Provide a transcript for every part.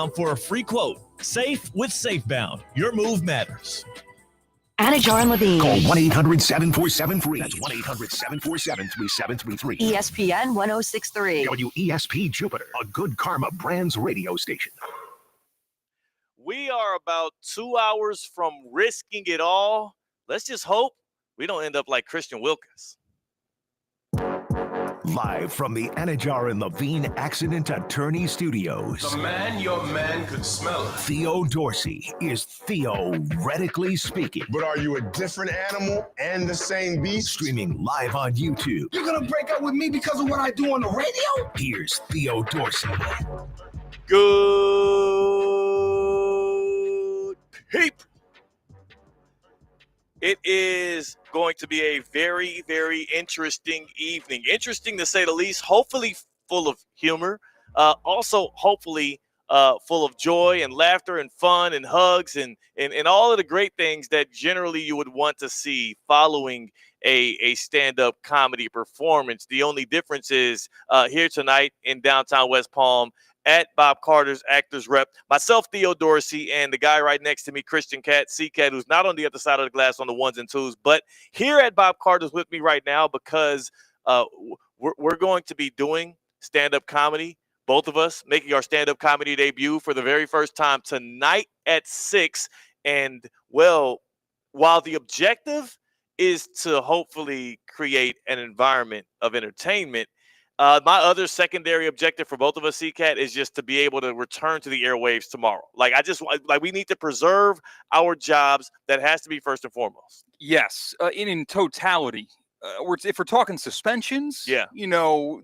SafeBound for a free quote. Safe with SafeBound. Your move matters. Anajar and Levine. Call 1-800-747-FREE. That's 1-800-747-3733. ESPN 1063. WESP Jupiter, a Good Karma Brands radio station. We are about 2 hours from risking it all. Let's just hope we don't end up like Christian Wilkins. Live from the Anajar and Levine Accident Attorney Studios. The man your man could smell it. Theo Dorsey is theoretically speaking. But are you a different animal and the same beast? Streaming live on YouTube. You're gonna break up with me because of what I do on the radio? Here's Theo Dorsey. Good people. It is going to be a very, very interesting evening. Interesting to say the least. Hopefully full of humor. Also, hopefully full of joy and laughter and fun and hugs and all of the great things that generally you would want to see following a stand-up comedy performance. The only difference is here tonight in downtown West Palm at Bob Carter's Actors Rep, myself, Theo Dorsey, and the guy right next to me, Christian C-Cat, who's not on the other side of the glass on the ones and twos, but here at Bob Carter's with me right now because we're going to be doing stand-up comedy, both of us making our stand-up comedy debut for the very first time tonight at 6. And, well, while the objective is to hopefully create an environment of entertainment, my other secondary objective for both of us, C-Cat, is just to be able to return to the airwaves tomorrow. We need to preserve our jobs. That has to be first and foremost. Yes, in totality. If we're talking suspensions, yeah,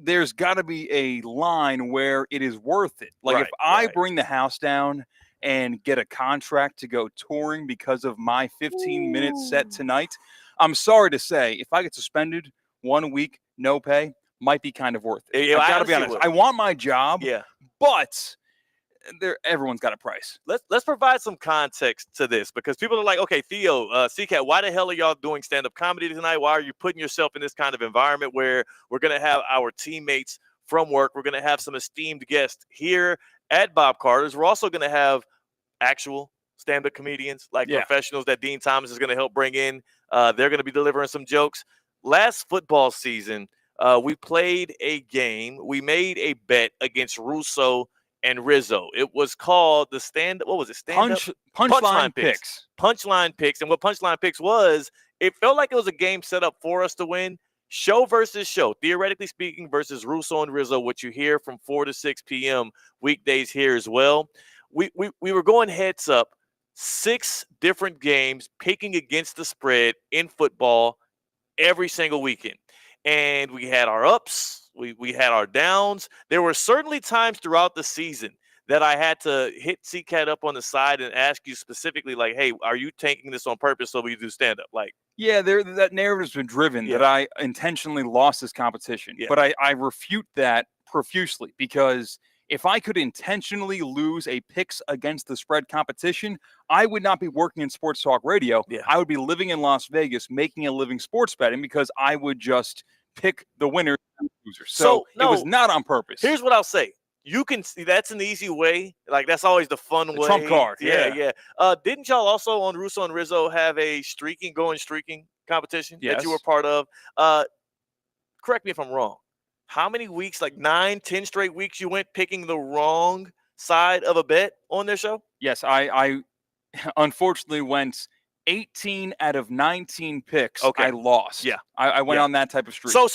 there's got to be a line where it is worth it. Like if I bring the house down and get a contract to go touring because of my 15-minute set tonight, I'm sorry to say, if I get suspended 1 week, no pay, might be kind of worth it. I've got to be honest. I want my job, but everyone's got a price. Let's provide some context to this because people are like, okay, Theo, C-Cat, why the hell are y'all doing stand-up comedy tonight? Why are you putting yourself in this kind of environment where we're going to have our teammates from work? We're going to have some esteemed guests here at Bob Carter's. We're also going to have actual stand-up comedians like professionals that Dean Thomas is going to help bring in. They're going to be delivering some jokes. Last football season, we played a game. We made a bet against Russo and Rizzo. It was called the Punchline Picks. Punchline Picks. And what Punchline Picks was, it felt like it was a game set up for us to win. Show versus show, theoretically speaking, versus Russo and Rizzo, which you hear from 4 to 6 p.m. weekdays here as well. We were going heads up, 6 different games, picking against the spread in football every single weekend. And we had our ups, we had our downs. There were certainly times throughout the season that I had to hit C-Cat up on the side and ask you specifically, like, hey, are you taking this on purpose so we do stand-up? Like, that narrative's been driven that I intentionally lost this competition. But I refute that profusely because if I could intentionally lose a picks against the spread competition, I would not be working in sports talk radio. I would be living in Las Vegas, making a living sports betting because I would just pick the winners and losers. So it was not on purpose. Here's what I'll say. You can see that's an easy way. Like, that's always the fun way. Trump card. Yeah. Didn't y'all also on Russo and Rizzo have a streaking competition that you were part of? Correct me if I'm wrong. How many weeks, like 9, 10 straight weeks you went picking the wrong side of a bet on their show? Yes, I unfortunately went 18 out of 19 picks. I lost. Yeah. I went on that type of streak. So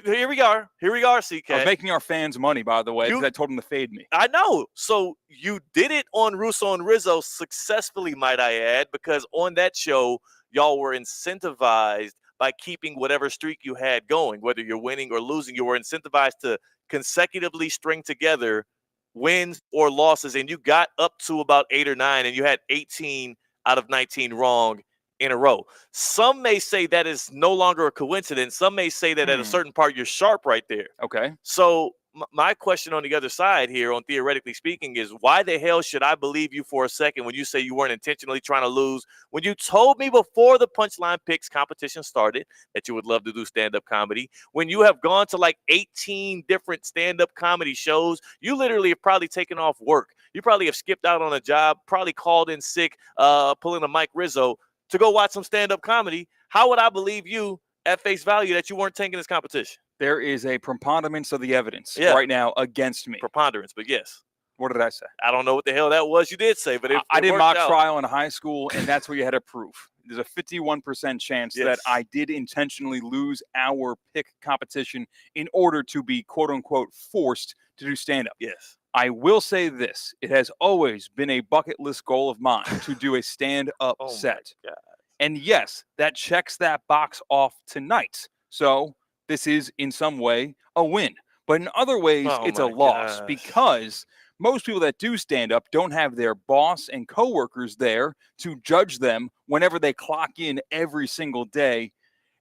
here we are, C-Cat. I was making our fans money, by the way, because I told them to fade me. I know. So you did it on Russo and Rizzo successfully, might I add, because on that show, y'all were incentivized by keeping whatever streak you had going, whether you're winning or losing. You were incentivized to consecutively string together wins or losses, and you got up to about 8 or 9, and you had 18 out of 19 wrong in a row. Some may say that is no longer a coincidence. Some may say that at a certain part you're sharp right there. Okay. So my question on the other side here, on theoretically speaking, is why the hell should I believe you for a second when you say you weren't intentionally trying to lose? When you told me before the Punchline Picks competition started that you would love to do stand-up comedy, when you have gone to like 18 different stand-up comedy shows, you literally have probably taken off work. You probably have skipped out on a job, probably called in sick, pulling a Mike Rizzo to go watch some stand-up comedy. How would I believe you at face value that you weren't taking this competition? There is a preponderance of the evidence right now against me. Preponderance, but yes. What did I say? I don't know what the hell that was you did say, but I did worked mock out. trial in high school, and that's what you had to prove. There's a 51% chance that I did intentionally lose our pick competition in order to be, quote unquote, forced to do stand-up. Yes. I will say this. It has always been a bucket list goal of mine to do a stand-up set. My God. And yes, that checks that box off tonight. So this is in some way a win. But in other ways, it's a loss because most people that do stand up don't have their boss and coworkers there to judge them whenever they clock in every single day,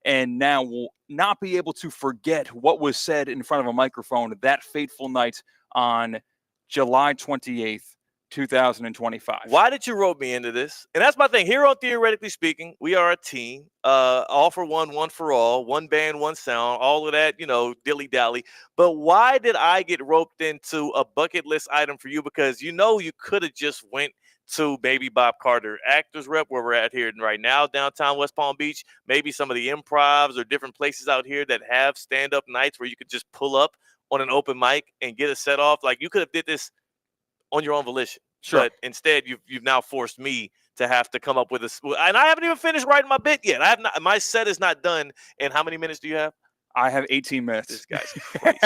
and now will not be able to forget what was said in front of a microphone that fateful night on July 28th, 2025. Why did you rope me into this? And that's my thing. Here on Theoretically Speaking, we are a team. All for one, one for all, one band, one sound, all of that, dilly-dally. But why did I get roped into a bucket list item for you? Because you could have just went to Baby Bob Carter Actors Rep, where we're at here right now, downtown West Palm Beach. Maybe some of the improvs or different places out here that have stand-up nights where you could just pull up on an open mic and get a set off. Like, you could have did this on your own volition. Sure. But instead, you've now forced me to have to come up with and I haven't even finished writing my bit yet. I have not. My set is not done. And how many minutes do you have? I have 18 minutes. This guy's crazy.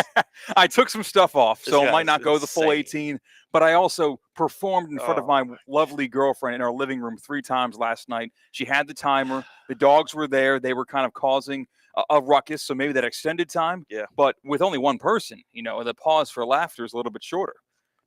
I took some stuff off, so This it might guy's not go the full insane. 18, but I also performed in front of my lovely girlfriend in our living room 3 times last night. She had the timer. The dogs were there. They were kind of causing a ruckus, so maybe that extended time. Yeah. But with only one person, the pause for laughter is a little bit shorter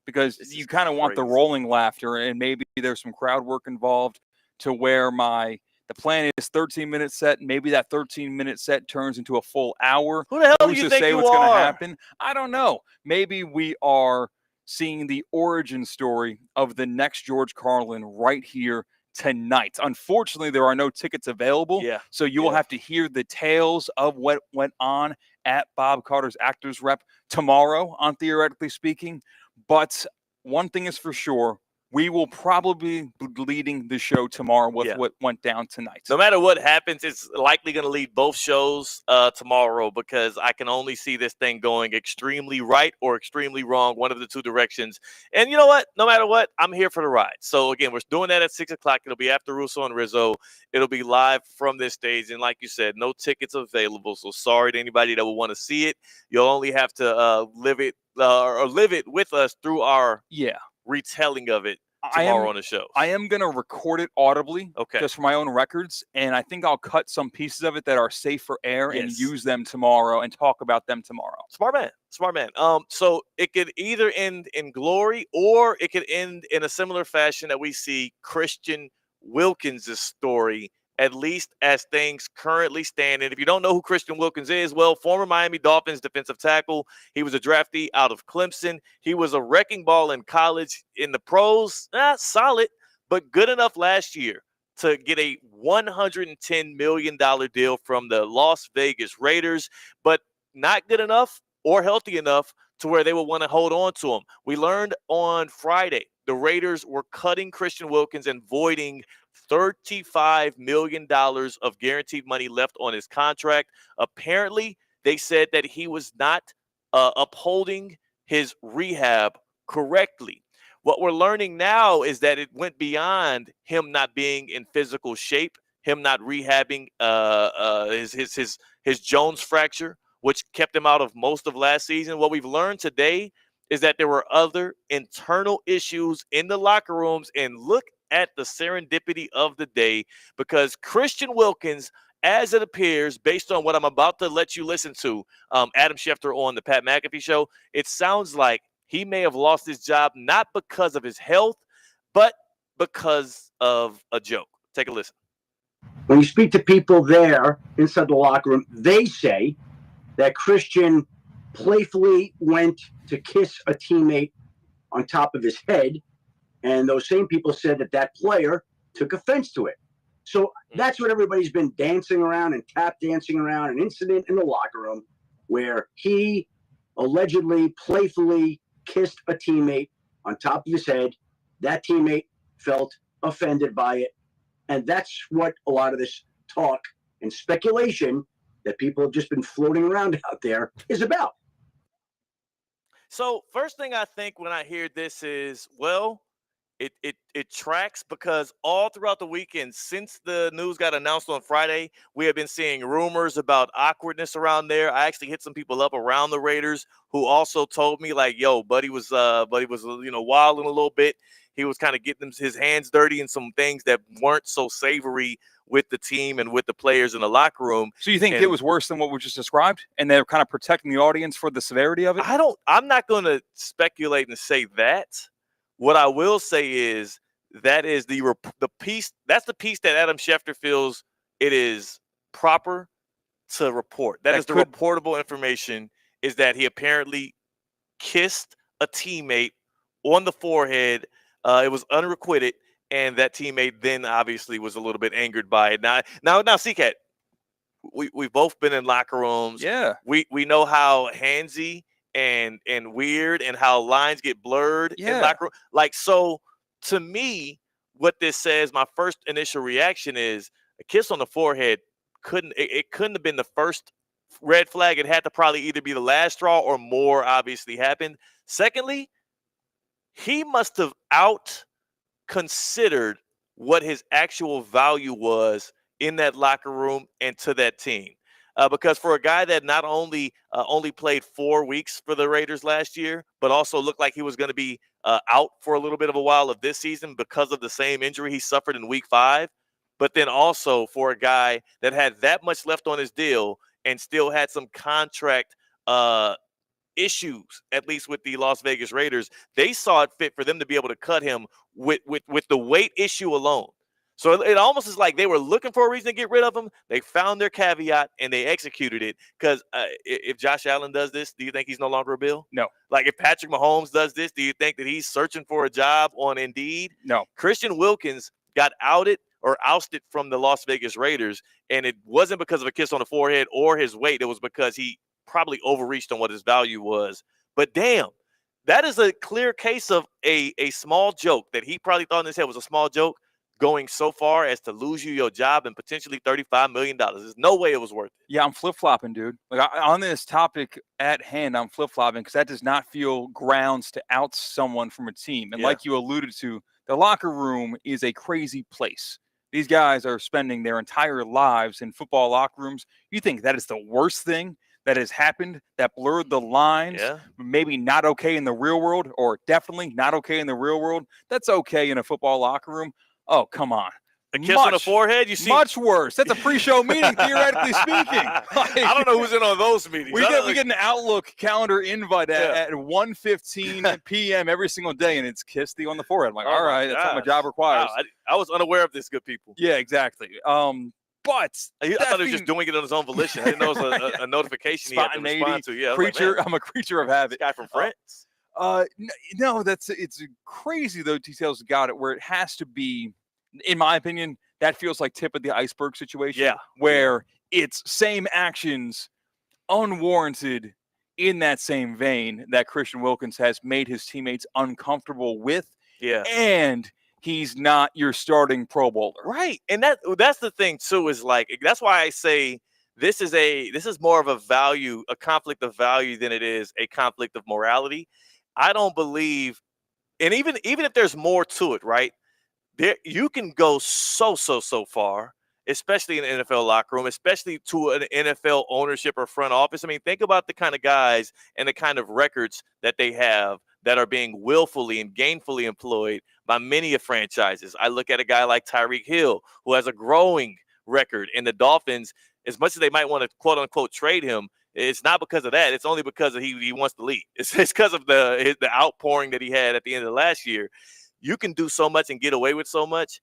because you kind of want the rolling laughter, and maybe there's some crowd work involved to where the plan is 13-minute set. Maybe that 13-minute set turns into a full hour. Who the hell do Who's you to think say you what's going to are? happen? I don't know. Maybe we are seeing the origin story of the next George Carlin right here tonight. Unfortunately, there are no tickets available. Yeah. So you will have to hear the tales of what went on at Bob Carter's Actors Rep tomorrow on Theoretically Speaking. But one thing is for sure, we will probably be leading the show tomorrow with what went down tonight. No matter what happens, it's likely going to lead both shows tomorrow, because I can only see this thing going extremely right or extremely wrong, one of the two directions. And you know what? No matter what, I'm here for the ride. So, again, we're doing that at 6 o'clock. It'll be after Russo and Rizzo. It'll be live from this stage. And like you said, no tickets available. So sorry to anybody that will want to see it. You'll only have to live it with us through our retelling of it tomorrow on the show. I am going to record it audibly, just for my own records, and I think I'll cut some pieces of it that are safe for air and use them tomorrow and talk about them tomorrow. Smart man. So it could either end in glory, or it could end in a similar fashion that we see Christian Wilkins' story, at least as things currently stand. And if you don't know who Christian Wilkins is, well, former Miami Dolphins defensive tackle. He was a draftee out of Clemson. He was a wrecking ball in college. In the pros, solid, but good enough last year to get a $110 million deal from the Las Vegas Raiders, but not good enough or healthy enough to where they would want to hold on to him. We learned on Friday the Raiders were cutting Christian Wilkins and voiding $35 million of guaranteed money left on his contract. Apparently, they said that he was not upholding his rehab correctly. What we're learning now is that it went beyond him not being in physical shape, him not rehabbing his Jones fracture, which kept him out of most of last season. What we've learned today is that there were other internal issues in the locker rooms, and look at the serendipity of the day, because Christian Wilkins, as it appears, based on what I'm about to let you listen to, Adam Schefter on the Pat McAfee show, it sounds like he may have lost his job not because of his health, but because of a joke. Take a listen. When you speak to people there inside the locker room, they say that Christian playfully went to kiss a teammate on top of his head. And those same people said that that player took offense to it. So that's what everybody's been dancing around and tap dancing around, an incident in the locker room where he allegedly playfully kissed a teammate on top of his head. That teammate felt offended by it. And that's what a lot of this talk and speculation that people have just been floating around out there is about. So first thing I think when I hear this is, well, it tracks because all throughout the weekend since the news got announced on Friday, we have been seeing rumors about awkwardness around there. I actually hit some people up around the Raiders who also told me like, "Yo, buddy was wilding a little bit. He was kind of getting his hands dirty in some things that weren't so savory with the team and with the players in the locker room." So you think it was worse than what we just described, and they're kind of protecting the audience for the severity of it? I'm not going to speculate and say that. What I will say is that is the piece. That's the piece that Adam Schefter feels it is proper to report. That is the reportable information. Is that he apparently kissed a teammate on the forehead. It was unrequited, and that teammate then obviously was a little bit angered by it. Now, CCAT, we've both been in locker rooms. Yeah, we know how handsy and weird and how lines get blurred in locker room. Like, so to me, what this says, my first initial reaction is a kiss on the forehead couldn't have been the first red flag. It had to probably either be the last straw or more obviously happened. Secondly, he must have considered what his actual value was in that locker room and to that team. Because for a guy that not only played 4 weeks for the Raiders last year, but also looked like he was going to be out for a little bit of a while of this season because of the same injury he suffered in week 5, but then also for a guy that had that much left on his deal and still had some contract issues, at least with the Las Vegas Raiders, they saw it fit for them to be able to cut him with the weight issue alone. So it almost is like they were looking for a reason to get rid of him. They found their caveat and they executed it. Because if Josh Allen does this, do you think he's no longer a Bill? No. Like if Patrick Mahomes does this, do you think that he's searching for a job on Indeed? No. Christian Wilkins got outed or ousted from the Las Vegas Raiders, and it wasn't because of a kiss on the forehead or his weight. It was because he probably overreached on what his value was. But damn, that is a clear case of a small joke that he probably thought in his head was a small joke, going so far as to lose you your job and potentially $35 million. There's no way it was worth it. Yeah, I'm flip-flopping, dude. Like on this topic at hand, I'm flip-flopping because that does not feel grounds to out someone from a team. And like you alluded to, the locker room is a crazy place. These guys are spending their entire lives in football locker rooms. You think that is the worst thing that has happened, that blurred the lines, maybe not okay in the real world, or definitely not okay in the real world? That's okay in a football locker room. Oh, come on. A kiss on the forehead? You see, much worse. That's a pre-show meeting, theoretically speaking. Like, I don't know who's in on those meetings. We get an Outlook calendar invite at 1:15 p.m. every single day, and it's kiss thee on the forehead. I'm like, all right, that's what my job requires. Wow, I was unaware of this, good people. Yeah, exactly. But I thought he was just doing it on his own volition. I didn't know it was a notification he had to respond to. Yeah, I'm a creature of habit. This guy from France. No, it's crazy though. Details got it where it has to be. In my opinion, that feels like tip of the iceberg situation. Yeah. Where it's same actions, unwarranted in that same vein that Christian Wilkins has made his teammates uncomfortable with. Yeah. And he's not your starting Pro Bowler. Right. And that's the thing too, is like, that's why I say this is more of a conflict of value than it is a conflict of morality. I don't believe, and even if there's more to it, right? There, you can go so far, especially in the NFL locker room, especially to an NFL ownership or front office. I mean, think about the kind of guys and the kind of records that they have that are being willfully and gainfully employed by many of franchises. I look at a guy like Tyreek Hill, who has a growing record in the Dolphins. As much as they might want to quote unquote trade him, it's not because of that. It's only because he wants to leave. It's because of the outpouring that he had at the end of last year. You can do so much and get away with so much.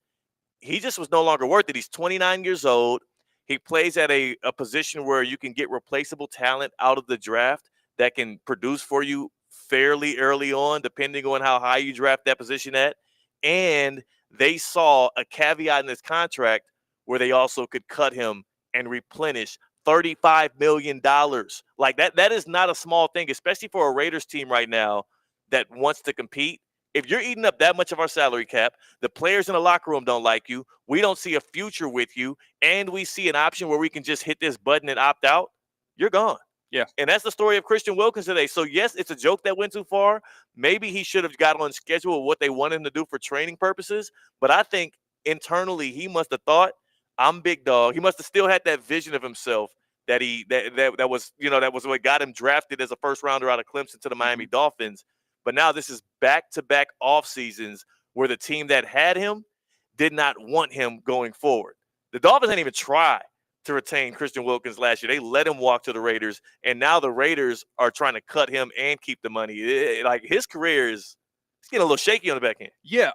He just was no longer worth it. He's 29 years old. He plays at a position where you can get replaceable talent out of the draft that can produce for you fairly early on, depending on how high you draft that position at. And they saw a caveat in his contract where they also could cut him and replenish $35 million. Like that is not a small thing, especially for a Raiders team right now that wants to compete. If you're eating up that much of our salary cap, the players in the locker room don't like you, we don't see a future with you, and we see an option where we can just hit this button and opt out, you're gone. Yeah. And that's the story of Christian Wilkins today. So, yes, it's a joke that went too far. Maybe he should have got on schedule with what they want him to do for training purposes. But I think internally he must have thought, I'm big dog. He must have still had that vision of himself that was what got him drafted as a first rounder out of Clemson to the Miami Dolphins. But now this is back-to-back off seasons where the team that had him did not want him going forward. The Dolphins didn't even try to retain Christian Wilkins last year. They let him walk to the Raiders, and now the Raiders are trying to cut him and keep the money. His career is getting a little shaky on the back end. Yeah,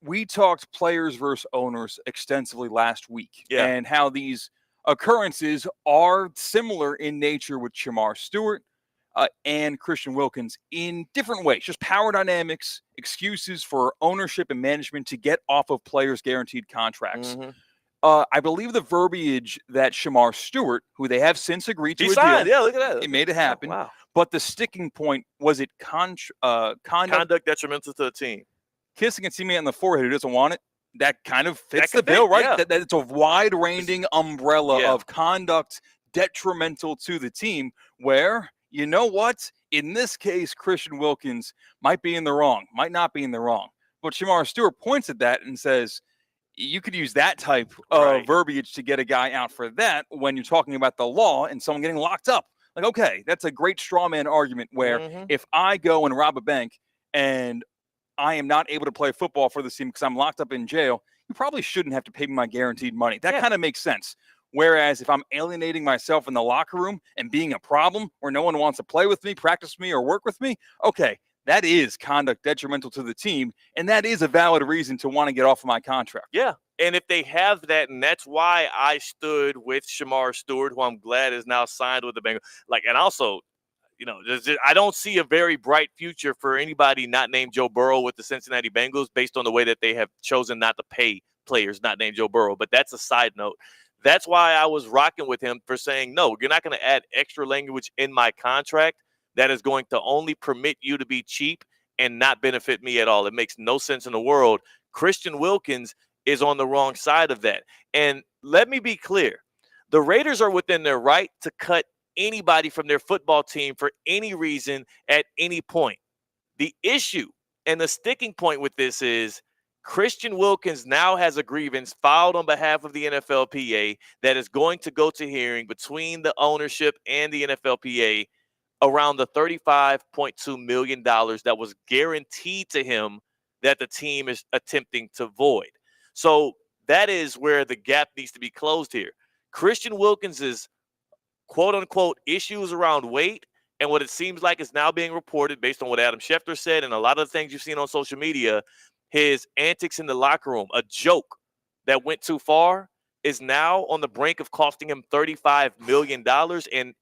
we talked players versus owners extensively last week, and how these occurrences are similar in nature with Shamar Stewart and Christian Wilkins in different ways. Just power dynamics, excuses for ownership and management to get off of players' guaranteed contracts. Mm-hmm. I believe the verbiage that Shamar Stewart, who they have since agreed to He a signed. deal, Yeah, look at that. it made it happen. Oh, wow. But the sticking point was it Conduct detrimental to the team. Kissing a teammate on the forehead who doesn't want it. That kind of fits That the bill, right? yeah. That it's a wide-ranging umbrella Yeah. of conduct detrimental to the team where, you know what? In this case, Christian Wilkins might be in the wrong, might not be in the wrong. But Shamar Stewart points at that and says, you could use that type of verbiage to get a guy out for that when you're talking about the law and someone getting locked up. Like, okay, that's a great straw man argument where if I go and rob a bank and I am not able to play football for this team because I'm locked up in jail, you probably shouldn't have to pay me my guaranteed money. That kind of makes sense. Whereas if I'm alienating myself in the locker room and being a problem where no one wants to play with me, practice with me, or work with me, okay, that is conduct detrimental to the team, and that is a valid reason to want to get off of my contract. Yeah, and if they have that, and that's why I stood with Shamar Stewart, who I'm glad is now signed with the Bengals. And also, I don't see a very bright future for anybody not named Joe Burrow with the Cincinnati Bengals based on the way that they have chosen not to pay players not named Joe Burrow. But that's a side note. That's why I was rocking with him for saying, no, you're not going to add extra language in my contract that is going to only permit you to be cheap and not benefit me at all. It makes no sense in the world. Christian Wilkins is on the wrong side of that. And let me be clear. The Raiders are within their right to cut anybody from their football team for any reason at any point. The issue and the sticking point with this is Christian Wilkins now has a grievance filed on behalf of the NFLPA that is going to go to hearing between the ownership and the NFLPA around the $35.2 million that was guaranteed to him that the team is attempting to void. So that is where the gap needs to be closed here. Christian Wilkins's quote-unquote issues around weight and what it seems like is now being reported based on what Adam Schefter said and a lot of the things you've seen on social media, his antics in the locker room, a joke that went too far, is now on the brink of costing him $35 million.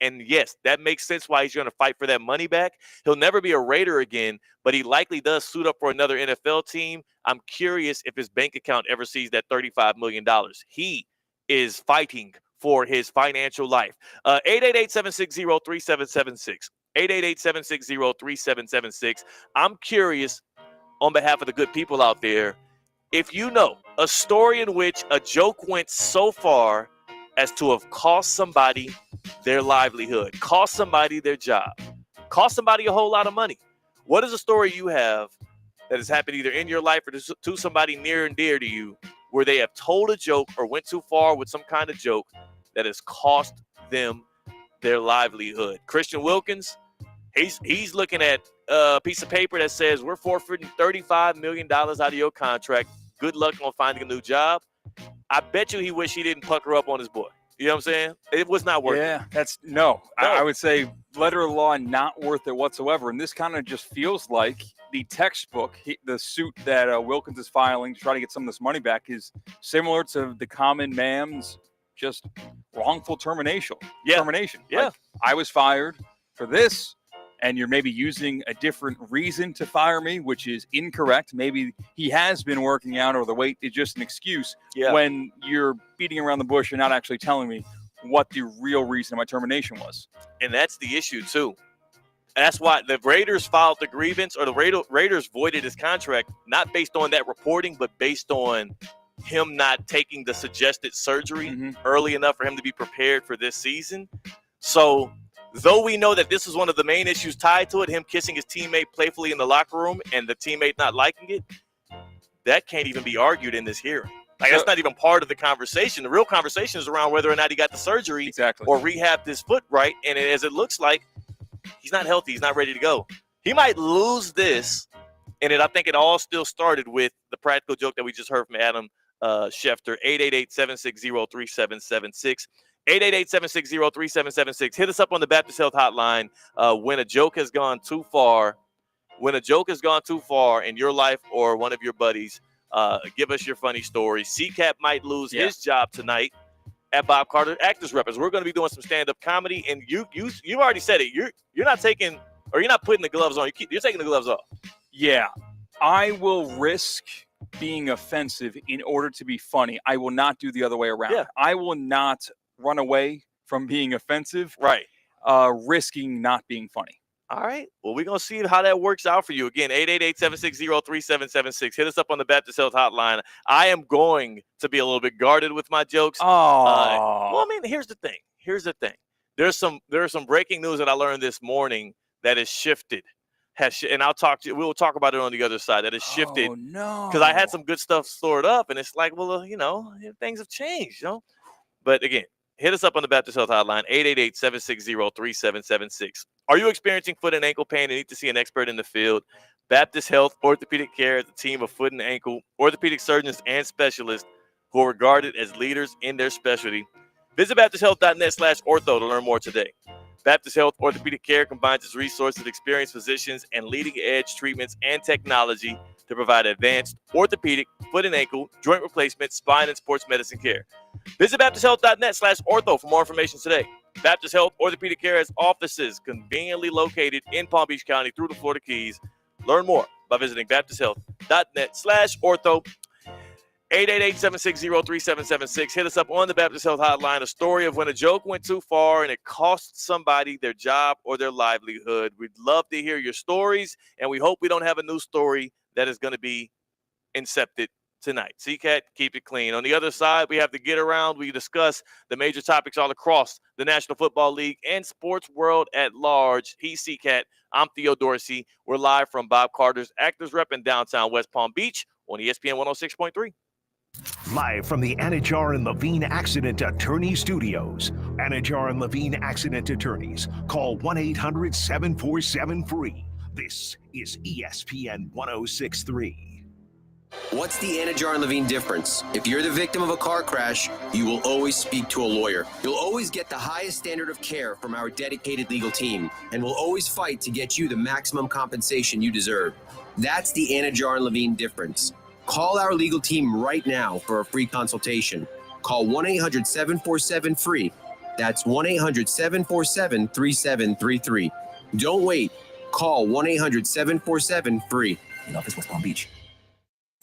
And yes, that makes sense why he's going to fight for that money back. He'll never be a Raider again, but he likely does suit up for another NFL team. I'm curious if his bank account ever sees that $35 million. He is fighting for his financial life. 888-760-3776. 888-760-3776. I'm curious, on behalf of the good people out there, if you know a story in which a joke went so far as to have cost somebody their livelihood, cost somebody their job, cost somebody a whole lot of money. What is a story you have that has happened either in your life or to somebody near and dear to you where they have told a joke or went too far with some kind of joke that has cost them their livelihood? Christian Wilkins, he's looking at a piece of paper that says we're forfeiting $35 million out of your contract. Good luck on finding a new job. I bet you he wish he didn't pucker up on his boy. You know what I'm saying? It was not worth it. Yeah, no. I would say letter of law not worth it whatsoever. And this kind of just feels like the textbook, the suit that Wilkins is filing to try to get some of this money back is similar to the common man's just wrongful termination. Yeah. Like, I was fired for this, and you're maybe using a different reason to fire me, which is incorrect. Maybe he has been working out or the weight is just an excuse when you're beating around the bush and not actually telling me what the real reason of my termination was. And that's the issue, too. That's why the Raiders filed the grievance, or the Raiders voided his contract, not based on that reporting, but based on him not taking the suggested surgery early enough for him to be prepared for this season. So, though we know that this is one of the main issues tied to it, him kissing his teammate playfully in the locker room and the teammate not liking it, that can't even be argued in this hearing. Like, that's not even part of the conversation. The real conversation is around whether or not he got the surgery or rehabbed his foot right. And as it looks like, he's not healthy. He's not ready to go. He might lose this. And I think it all still started with the practical joke that we just heard from Adam Schefter. 888-760-3776. 888-760-3776. Hit us up on the Baptist Health Hotline when a joke has gone too far. When a joke has gone too far in your life or one of your buddies, give us your funny story. CCAP might lose his job tonight at Bob Carter Actors Rep. We're going to be doing some stand-up comedy, and you've already said it. You're not taking, or you're not putting the gloves on. You're taking the gloves off. Yeah, I will risk being offensive in order to be funny. I will not do the other way around. Yeah. I will not run away from being offensive, risking not being funny. All right. Well, we're going to see how that works out for you. Again, 888-760-3776. Hit us up on the Baptist Health Hotline. I am going to be a little bit guarded with my jokes. Oh. Well, I mean, here's the thing. There's some breaking news that I learned this morning that has shifted. And we'll talk about it on the other side. That has shifted. Oh, no. Because I had some good stuff stored up, and it's like, well, things have changed, But again, hit us up on the Baptist Health Hotline, 888-760-3776. Are you experiencing foot and ankle pain and need to see an expert in the field? Baptist Health Orthopedic Care is a team of foot and ankle orthopedic surgeons and specialists who are regarded as leaders in their specialty. Visit baptisthealth.net/ortho to learn more today. Baptist Health Orthopedic Care combines its resources of experienced physicians and leading-edge treatments and technology to provide advanced orthopedic, foot and ankle, joint replacement, spine, and sports medicine care. Visit baptisthealth.net/ortho for more information today. Baptist Health Orthopedic Care has offices conveniently located in Palm Beach County through the Florida Keys. Learn more by visiting baptisthealth.net/ortho. 888-760-3776. Hit us up on the Baptist Health Hotline. A story of when a joke went too far and it cost somebody their job or their livelihood. We'd love to hear your stories, and we hope we don't have a new story that is going to be incepted tonight. CCAT, keep it clean. On the other side, we have the Get Around. We discuss the major topics all across the National Football League and sports world at large. He's CCAT. I'm Theo Dorsey. We're live from Bob Carter's Actors Rep in downtown West Palm Beach on ESPN 106.3. Live from the Anajar and Levine Accident Attorney Studios. Anajar and Levine Accident Attorneys. Call 1-800-747-FREE. This is ESPN 106.3. What's the Anajar and Levine difference? If you're the victim of a car crash, you will always speak to a lawyer. You'll always get the highest standard of care from our dedicated legal team, and we'll always fight to get you the maximum compensation you deserve. That's the Anajar and Levine difference. Call our legal team right now for a free consultation. Call 1-800-747-FREE. That's 1-800-747-3733. Don't wait. Call 1-800-747-FREE. In office, West Palm Beach.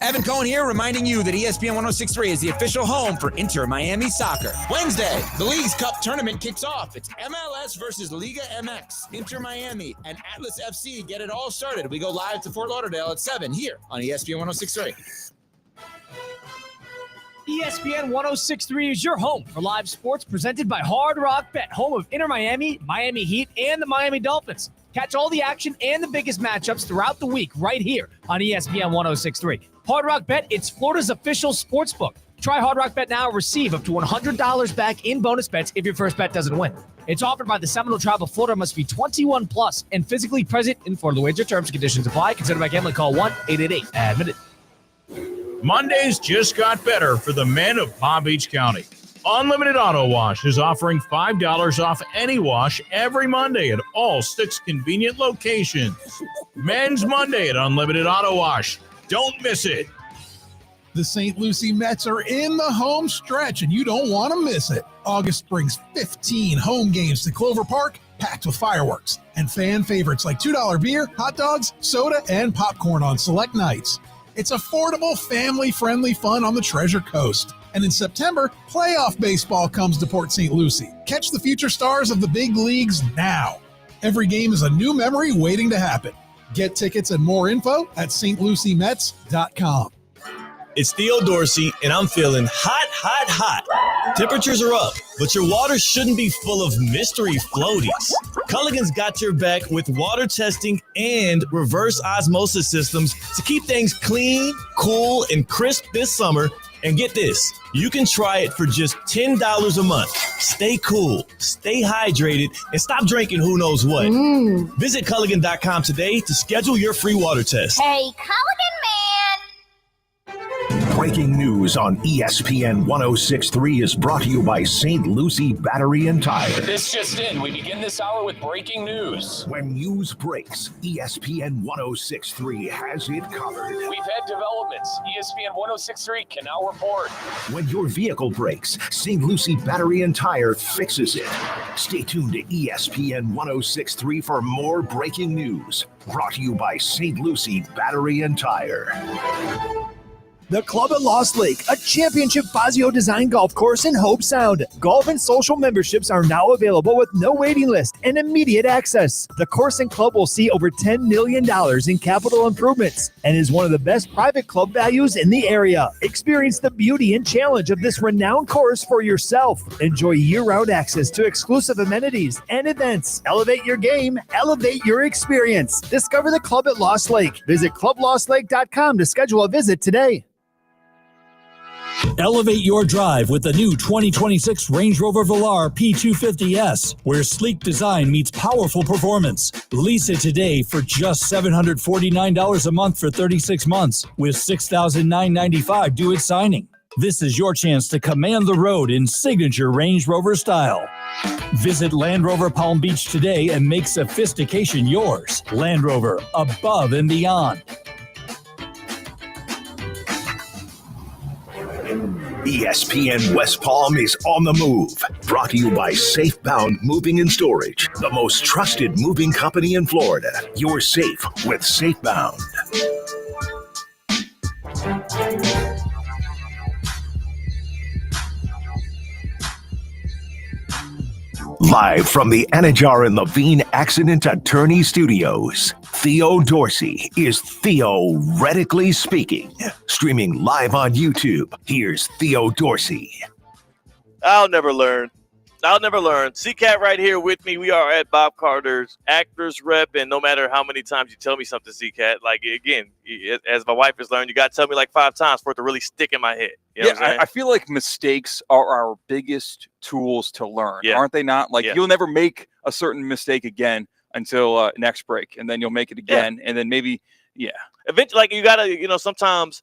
Evan Cohen here, reminding you that ESPN 106.3 is the official home for Inter Miami Soccer. Wednesday, the League's Cup tournament kicks off. It's MLS versus Liga MX. Inter Miami and Atlas FC get it all started. We go live to Fort Lauderdale at 7 here on ESPN 106.3. ESPN 106.3 is your home for live sports presented by Hard Rock Bet, home of Inter Miami, Miami Heat, and the Miami Dolphins. Catch all the action and the biggest matchups throughout the week right here on ESPN 106.3. Hard Rock Bet, it's Florida's official sports book. Try Hard Rock Bet now and receive up to $100 back in bonus bets if your first bet doesn't win. It's offered by the Seminole Tribe of Florida, must be 21 plus and physically present in Florida. Wager terms and conditions apply. Consider by gambling. Call 1-888-ADMITTED. Mondays just got better for the men of Palm Beach County. Unlimited Auto Wash is offering $5 off any wash every Monday at all 6 convenient locations. Men's Monday at Unlimited Auto Wash. Don't miss it. The St. Lucie Mets are in the home stretch, and you don't want to miss it. August brings 15 home games to Clover Park, packed with fireworks and fan favorites like $2 beer, hot dogs, soda, and popcorn on select nights. It's affordable, family-friendly fun on the Treasure Coast. And in September, playoff baseball comes to Port St. Lucie. Catch the future stars of the big leagues now. Every game is a new memory waiting to happen. Get tickets and more info at stluciemets.com. It's Theo Dorsey, and I'm feeling hot. Temperatures are up, but your water shouldn't be full of mystery floaties. Culligan's got your back with water testing and reverse osmosis systems to keep things clean, cool, and crisp this summer. And get this, you can try it for just $10 a month. Stay cool, stay hydrated, and stop drinking who knows what. Visit Culligan.com today to schedule your free water test. Hey, Culligan man! Breaking news on ESPN 106.3 is brought to you by St. Lucie Battery and Tire. This just in. We begin this hour with breaking news. When news breaks, ESPN 106.3 has it covered. We've had developments. ESPN 106.3 can now report. When your vehicle breaks, St. Lucie Battery and Tire fixes it. Stay tuned to ESPN 106.3 for more breaking news. Brought to you by St. Lucie Battery and Tire. The Club at Lost Lake, a championship Fazio design golf course in Hope Sound. Golf and social memberships are now available with no waiting list and immediate access. The course and club will see over $10 million in capital improvements and is one of the best private club values in the area. Experience the beauty and challenge of this renowned course for yourself. Enjoy year-round access to exclusive amenities and events. Elevate your game, elevate your experience. Discover the Club at Lost Lake. Visit clublostlake.com to schedule a visit today. Elevate your drive with the new 2026 Range Rover Velar P250S, where sleek design meets powerful performance. Lease it today for just $749 a month for 36 months, with $6,995 due at signing. This is your chance to command the road in signature Range Rover style. Visit Land Rover Palm Beach today and make sophistication yours. Land Rover, above and beyond. ESPN West Palm is on the move. Brought to you by Safebound Moving and Storage, the most trusted moving company in Florida. You're safe with Safebound. Live from the Anajar and Levine Accident Attorney Studios, Theo Dorsey is theoretically speaking. Streaming live on YouTube, here's Theo Dorsey. I'll never learn. C-Cat right here with me. We are at Bob Carter's Actors Rep, and no matter how many times you tell me something, C-Cat, like, again, as my wife has learned, you got to tell me like 5 times for it to really stick in my head. You know I feel like mistakes are our biggest tools to learn, aren't they not? Like, you'll never make a certain mistake again until next break, and then you'll make it again, and then maybe, Eventually, like, you got to, sometimes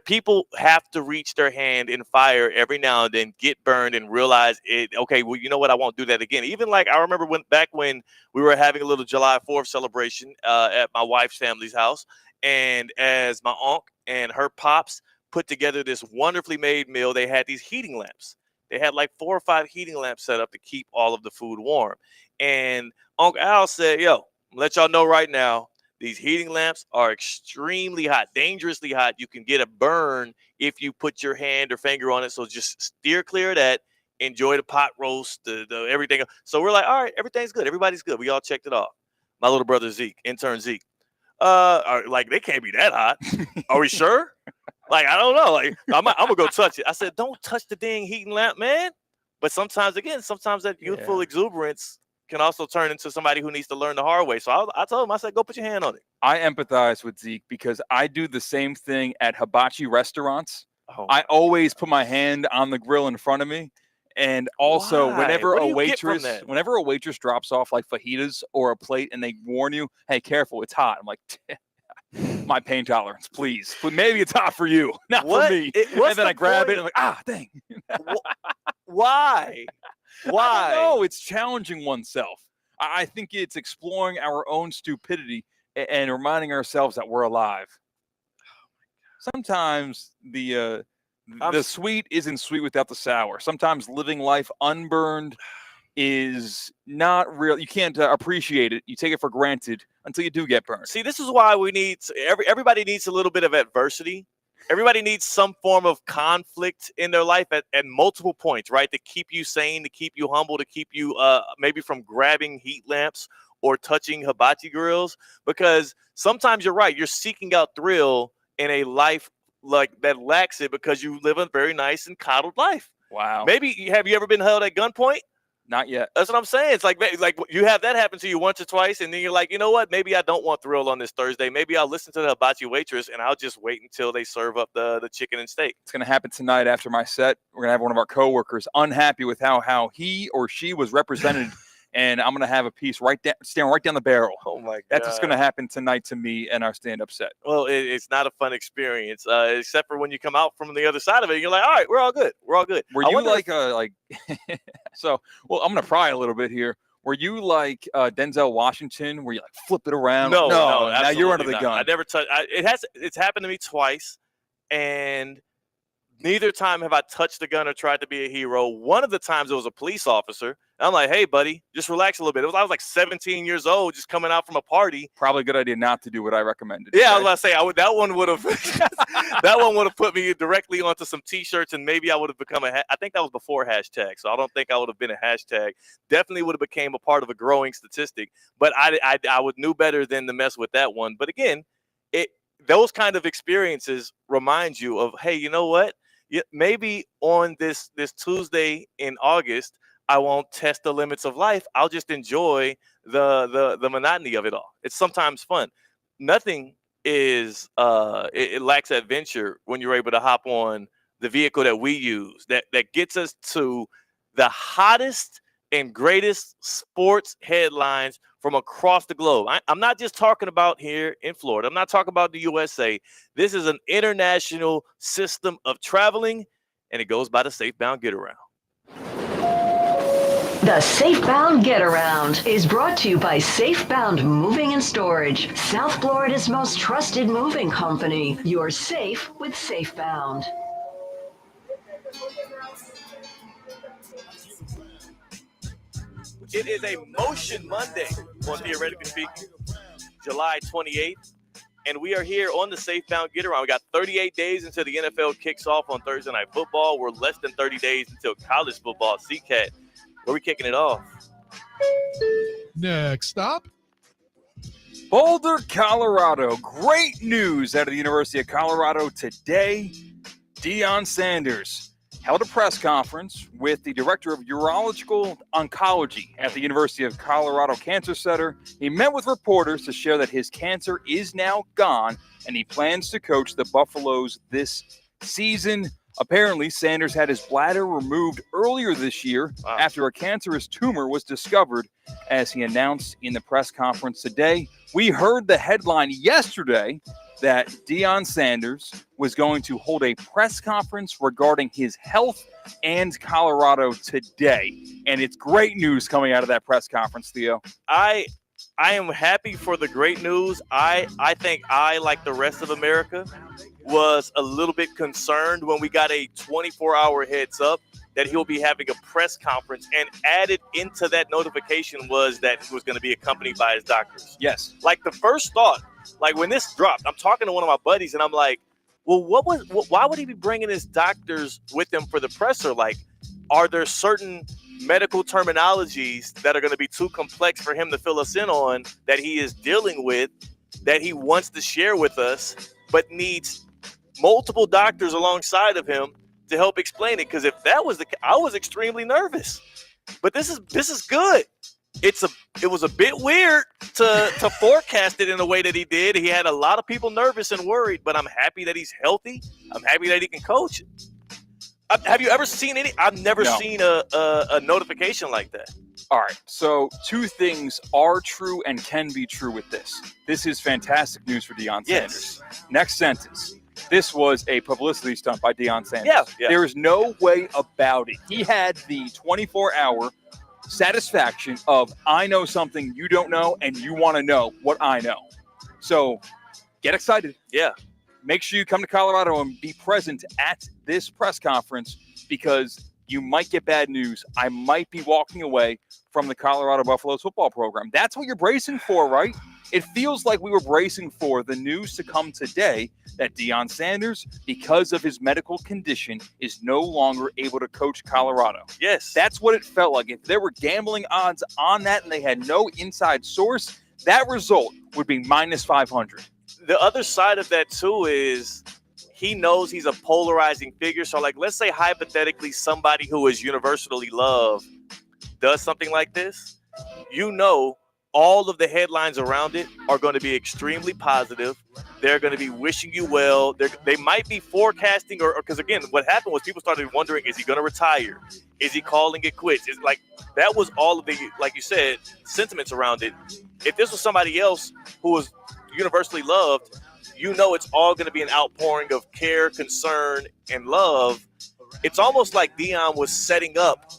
people have to reach their hand in fire every now and then, get burned, and realize it. Okay, well, you know what? I won't do that again. Even like I remember back when we were having a little July 4th celebration at my wife's family's house, and as my aunt and her pops put together this wonderfully made meal, they had these heating lamps. They had like 4 or 5 heating lamps set up to keep all of the food warm. And Uncle Al said, "Yo, let y'all know right now, these heating lamps are extremely hot, dangerously hot. You can get a burn if you put your hand or finger on it. So just steer clear of that. Enjoy the pot roast, the everything." So we're like, all right, everything's good. Everybody's good. We all checked it off. My little brother Zeke, intern Zeke, like, they can't be that hot. Are we sure? Like, I don't know. Like, I'm gonna go touch it. I said, don't touch the dang heating lamp, man. But sometimes that youthful exuberance can also turn into somebody who needs to learn the hard way. So I told him, I said, go put your hand on it. I empathize with Zeke because I do the same thing at hibachi restaurants. I always put my hand on the grill in front of me. And also, whenever a waitress drops off like fajitas or a plate and they warn you, hey, careful, it's hot. I'm like, my pain tolerance, please. But maybe it's hot for you, not for me. And then I grab it and I'm like, dang. Why? I don't know. It's challenging oneself. I think it's exploring our own stupidity and reminding ourselves that we're alive. Sometimes the sweet isn't sweet without the sour. Sometimes living life unburned is not real. You can't appreciate it. You take it for granted until you do get burned. See, this is why we need everybody needs a little bit of adversity. Everybody needs some form of conflict in their life at multiple points, right? To keep you sane, to keep you humble, to keep you maybe from grabbing heat lamps or touching hibachi grills. Because sometimes you're right. You're seeking out thrill in a life like that lacks it because you live a very nice and coddled life. Wow. Maybe have you ever been held at gunpoint? Not yet. That's what I'm saying. It's like you have that happen to you once or twice, and then you're like, you know what? Maybe I don't want thrill on this Thursday. Maybe I'll listen to the hibachi waitress, and I'll just wait until they serve up the chicken and steak. It's going to happen tonight after my set. We're going to have one of our coworkers unhappy with how he or she was represented, and I'm going to have a piece staring right down the barrel. Oh, my God. That's what's going to happen tonight to me and our stand-up set. Well, it's not a fun experience, except for when you come out from the other side of it. You're like, all right, we're all good. We're all good. Were you like so, well, I'm going to pry a little bit here. Were you like Denzel Washington, where you like flip it around? No, now you're under the gun. I never touched. It's happened to me twice, and neither time have I touched the gun or tried to be a hero. One of the times it was a police officer. And I'm like, hey, buddy, just relax a little bit. I was like 17 years old, just coming out from a party. Probably a good idea not to do what I recommended. Yeah, I was about to say that one would have that one would have put me directly onto some T-shirts, and maybe I would have become I think that was before hashtag, so I don't think I would have been a hashtag. Definitely would have became a part of a growing statistic, but I would knew better than to mess with that one. But again, those kind of experiences remind you of, hey, you know what? Maybe on this Tuesday in August, I won't test the limits of life. I'll just enjoy the monotony of it all. It's sometimes fun. Nothing is it lacks adventure when you're able to hop on the vehicle that we use that gets us to the hottest and greatest sports headlines from across the globe. I'm not just talking about here in Florida. I'm not talking about the USA. This is an international system of traveling, and it goes by the Safebound Get Around. The Safebound Get Around is brought to you by Safebound Moving and Storage, South Florida's most trusted moving company. You're safe with Safebound. It is a Motion Monday on Theoretically Speaking, July 28th, and we are here on the Safebound Get Around. We got 38 days until the NFL kicks off on Thursday Night Football. We're less than 30 days until college football. CCAT, where are we kicking it off? Next stop, Boulder, Colorado. Great news out of the University of Colorado today. Deion Sanders held a press conference with the director of urological oncology at the University of Colorado Cancer Center. He met with reporters to share that his cancer is now gone, and he plans to coach the Buffaloes this season. Apparently, Sanders had his bladder removed earlier this year after a cancerous tumor was discovered, as he announced in the press conference today. We heard the headline yesterday that Deion Sanders was going to hold a press conference regarding his health and Colorado today. And it's great news coming out of that press conference, Theo. I am happy for the great news. I think like the rest of America, was a little bit concerned when we got a 24-hour heads up that he'll be having a press conference, and added into that notification was that he was going to be accompanied by his doctors. Yes. Like the first thought, like when this dropped, I'm talking to one of my buddies and I'm like, well, why would he be bringing his doctors with him for the presser? Like, are there certain medical terminologies that are going to be too complex for him to fill us in on that he is dealing with, that he wants to share with us, but needs multiple doctors alongside of him to help explain it? Because if that was I was extremely nervous. But this is good. It was a bit weird to forecast it in the way that he did. He had a lot of people nervous and worried, but I'm happy that he's healthy. I'm happy that he can coach. Have you ever seen any? I've never seen a notification like that. All right, so two things are true and can be true with this. This is fantastic news for Deion Sanders. Next sentence. This was a publicity stunt by Deion Sanders. Yeah. There is no way about it. He had the 24-hour satisfaction of, I know something you don't know, and you want to know what I know. So get excited. Yeah. Make sure you come to Colorado and be present at this press conference, because you might get bad news. I might be walking away from the Colorado Buffaloes football program. That's what you're bracing for, right? It feels like we were bracing for the news to come today that Deion Sanders, because of his medical condition, is no longer able to coach Colorado. Yes. That's what it felt like. If there were gambling odds on that and they had no inside source, that result would be minus 500. The other side of that, too, is he knows he's a polarizing figure. So, like, let's say hypothetically somebody who is universally loved does something like this. You know, all of the headlines around it are going to be extremely positive. They're going to be wishing you well. They might be forecasting, or because, again, what happened was people started wondering, is he going to retire? Is he calling it quits? It's like that was all of the, like you said, sentiments around it. If this was somebody else who was universally loved, you know it's all going to be an outpouring of care, concern, and love. It's almost like Deion was setting up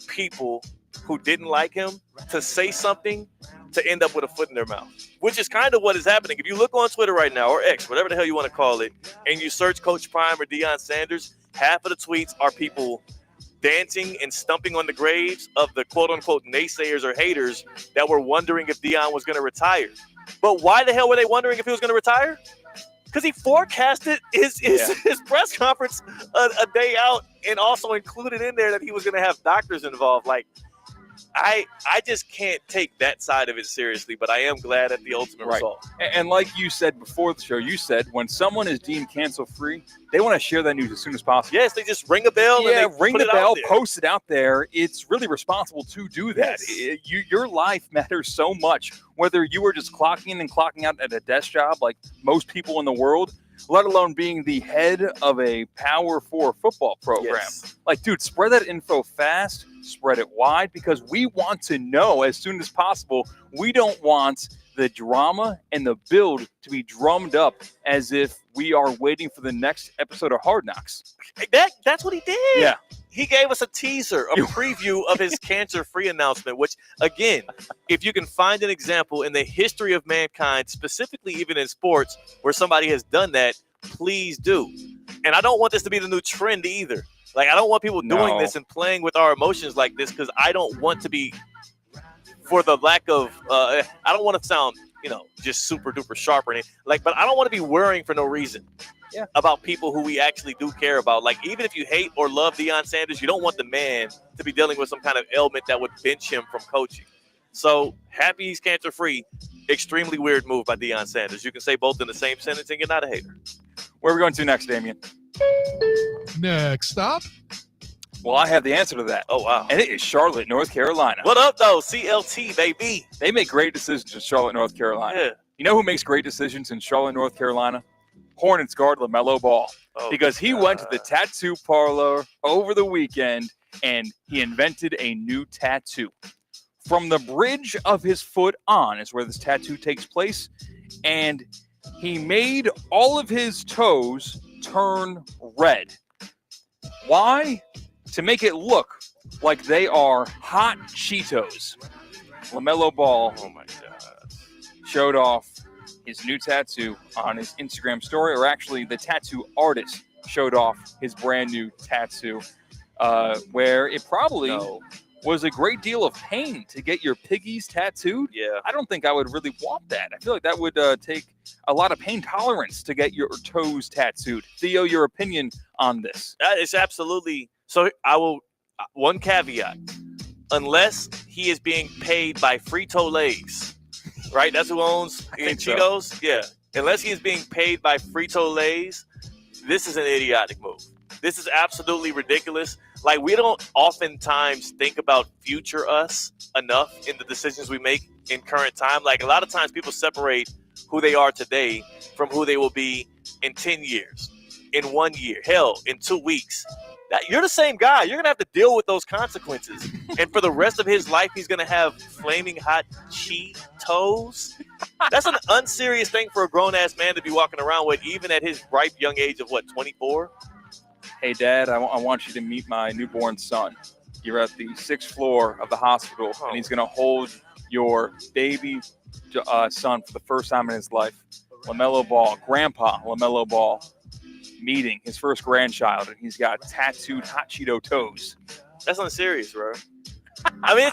people who didn't like him to say something to end up with a foot in their mouth, which is kind of what is happening. If you look on Twitter right now, or X, whatever the hell you want to call it, and you search Coach Prime or Deion Sanders, half of the tweets are people dancing and stumping on the graves of the quote-unquote naysayers or haters that were wondering if Deion was going to retire. But why the hell were they wondering if he was going to retire? Because he forecasted his press conference a day out and also included in there that he was going to have doctors involved. Like, I just can't take that side of it seriously, but I am glad at the ultimate result. And like you said before the show, you said when someone is deemed cancel-free, they want to share that news as soon as possible. Yes, they just ring a bell. Yeah, and they ring put the it bell, out there. post it out there. It's really responsible to do that. Yes. Your life matters so much, whether you are just clocking in and clocking out at a desk job like most people in the world, let alone being the head of a Power 4 football program. Yes. Like, dude, spread that info fast, spread it wide, because we want to know as soon as possible. We don't want the drama and the build to be drummed up as if we are waiting for the next episode of Hard Knocks. That's what he did. Yeah. He gave us a teaser, a preview of his cancer-free announcement, which, again, if you can find an example in the history of mankind, specifically even in sports, where somebody has done that, please do. And I don't want this to be the new trend either. Like, I don't want people doing this and playing with our emotions like this, because I don't want to be, for the lack of, I don't want to sound, just super duper sharp or anything. Like, but I don't want to be worrying for no reason about people who we actually do care about. Like, even if you hate or love Deion Sanders, you don't want the man to be dealing with some kind of ailment that would bench him from coaching. So happy he's cancer free. Extremely weird move by Deion Sanders. You can say both in the same sentence and you're not a hater. Where are we going to next, Damian? Next stop. Well, I have the answer to that. Oh, wow. And it is Charlotte, North Carolina. What up, though? CLT, baby. They make great decisions in Charlotte, North Carolina. Yeah. You know who makes great decisions in Charlotte, North Carolina? Hornets guard LaMelo Ball. Because he went to the tattoo parlor over the weekend and he invented a new tattoo. From the bridge of his foot on is where this tattoo takes place. And he made all of his toes turn red. Why? To make it look like they are hot Cheetos. LaMelo Ball, oh my God, showed off his new tattoo on his Instagram story, or actually the tattoo artist showed off his brand new tattoo, where it probably was a great deal of pain to get your piggies tattooed. Yeah. I don't think I would really want that. I feel like that would take a lot of pain tolerance to get your toes tattooed. Theo, your opinion on this? It's absolutely. So I will, one caveat, unless he is being paid by Frito-Lays, right? That's who owns Cheetos? So. Yeah. Unless he is being paid by Frito-Lays, this is an idiotic move. This is absolutely ridiculous. Like, we don't oftentimes think about future us enough in the decisions we make in current time. Like, a lot of times people separate who they are today from who they will be in 10 years, in 1 year, hell, in 2 weeks. You're the same guy. You're going to have to deal with those consequences. And for the rest of his life, he's going to have flaming hot Cheetos. That's an unserious thing for a grown-ass man to be walking around with, even at his ripe young age of, 24? Hey, Dad, I want you to meet my newborn son. You're at the 6th floor of the hospital, and he's going to hold your baby son for the first time in his life. LaMelo Ball, Grandpa LaMelo Ball, meeting his first grandchild, and he's got tattooed hot Cheeto toes. That's unserious, bro. I mean,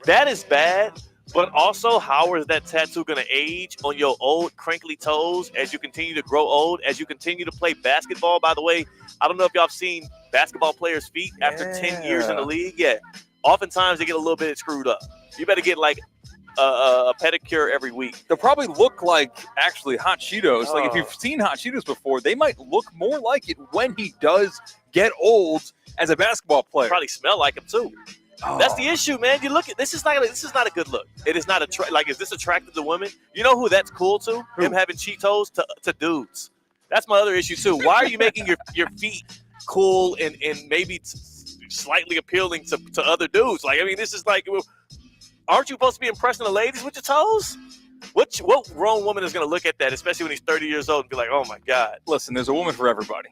that is bad. But also, how is that tattoo going to age on your old crinkly toes as you continue to grow old, as you continue to play basketball? By the way, I don't know if y'all have seen basketball players' feet after 10 years in the league. Yeah, oftentimes they get a little bit screwed up. You better get like a pedicure every week. They'll probably look like actually hot Cheetos. Like if you've seen hot Cheetos before, they might look more like it when he does get old as a basketball player. Probably smell like him too. That's the issue, man. You look at this is not a good look. It is not is this attractive to women? You know who that's cool to? Who? Him having Cheetos to dudes. That's my other issue too. Why are you making your feet cool and maybe slightly appealing to other dudes? Like, I mean, this is like, aren't you supposed to be impressing the ladies with your toes? What grown woman is going to look at that, especially when he's 30 years old, and be like, oh my God? Listen, there's a woman for everybody.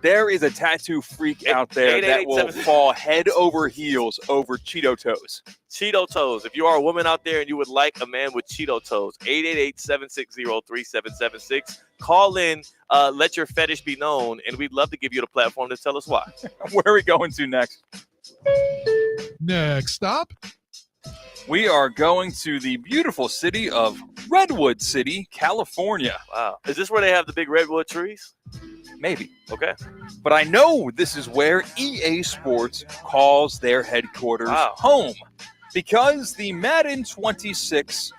There is a tattoo freak out there that will fall head over heels over Cheeto toes. Cheeto toes. If you are a woman out there and you would like a man with Cheeto toes, 888-760-3776. Call in, let your fetish be known, and we'd love to give you the platform to tell us why. Where are we going to next? Next stop. We are going to the beautiful city of Redwood City, California. Wow. Is this where they have the big redwood trees? Maybe. Okay. But I know this is where EA Sports calls their headquarters home, because the Madden 26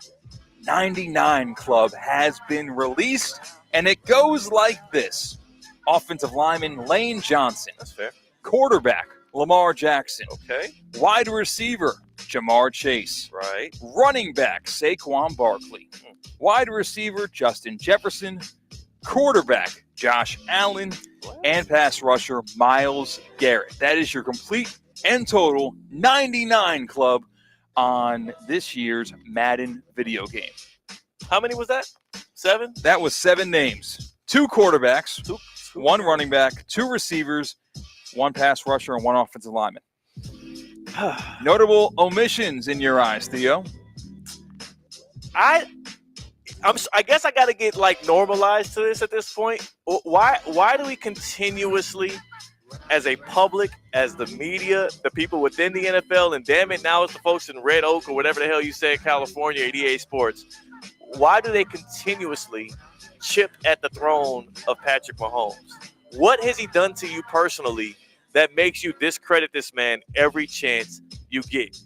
99 club has been released, and it goes like this. Offensive lineman Lane Johnson. That's fair. Quarterback Lamar Jackson. Okay. Wide receiver Jamar Chase. Right. Running back Saquon Barkley. Wide receiver Justin Jefferson. Quarterback Josh Allen. And pass rusher Myles Garrett. That is your complete and total 99 club on this year's Madden video game. How many was that? 7? That was 7 names. 2 quarterbacks, 1 running back, 2 receivers, 1 pass rusher, and 1 offensive lineman. Notable omissions in your eyes, Theo? I guess I got to get like normalized to this at this point. Why do we continuously, as a public, as the media, the people within the NFL, and damn it, now it's the folks in Red Oak or whatever the hell you say in California at EA Sports, why do they continuously chip at the throne of Patrick Mahomes? What has he done to you personally that makes you discredit this man every chance you get?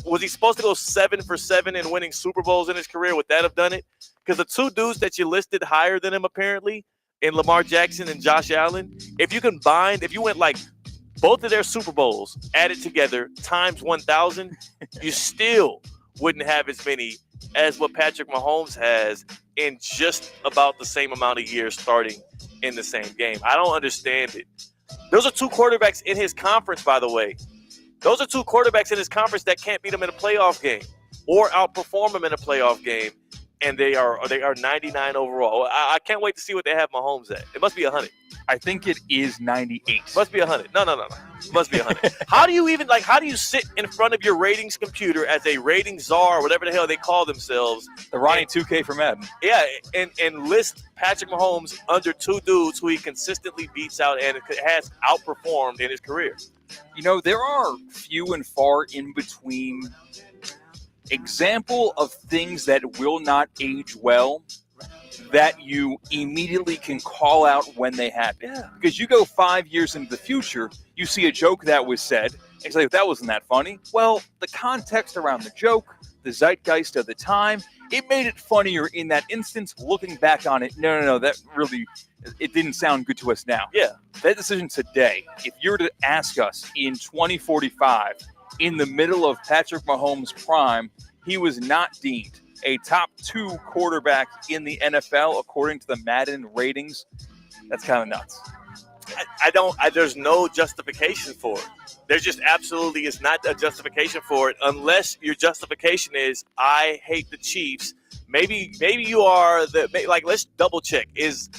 Was he supposed to go 7 for 7 in winning Super Bowls in his career? Would that have done it? Because the 2 dudes that you listed higher than him, apparently, in Lamar Jackson and Josh Allen, if you went like both of their Super Bowls added together times 1,000, you still wouldn't have as many as what Patrick Mahomes has in just about the same amount of years starting in the same game. I don't understand it. Those are 2 quarterbacks in his conference, by the way. Those are 2 quarterbacks in his conference that can't beat him in a playoff game or outperform him in a playoff game, and they are 99 overall. I can't wait to see what they have Mahomes at. It must be 100. I think it is 98. Must be 100. No. It must be 100. How do you sit in front of your ratings computer as a ratings czar, or whatever the hell they call themselves? The Ronnie 2K for Madden. Yeah, and list Patrick Mahomes under 2 dudes who he consistently beats out and has outperformed in his career. You know, there are few and far in between example of things that will not age well that you immediately can call out when they happen. Yeah. Because you go 5 years into the future, you see a joke that was said, and it's like, that wasn't that funny. Well, the context around the joke, the zeitgeist of the time, it made it funnier in that instance. Looking back on it, no, that really, it didn't sound good to us now. Yeah. That decision today, if you were to ask us in 2045, in the middle of Patrick Mahomes' prime, he was not deemed a top 2 quarterback in the NFL according to the Madden ratings. That's kind of nuts. There's no justification for it. There's just absolutely is not a justification for it unless your justification is, I hate the Chiefs. Maybe you are let's double check. Is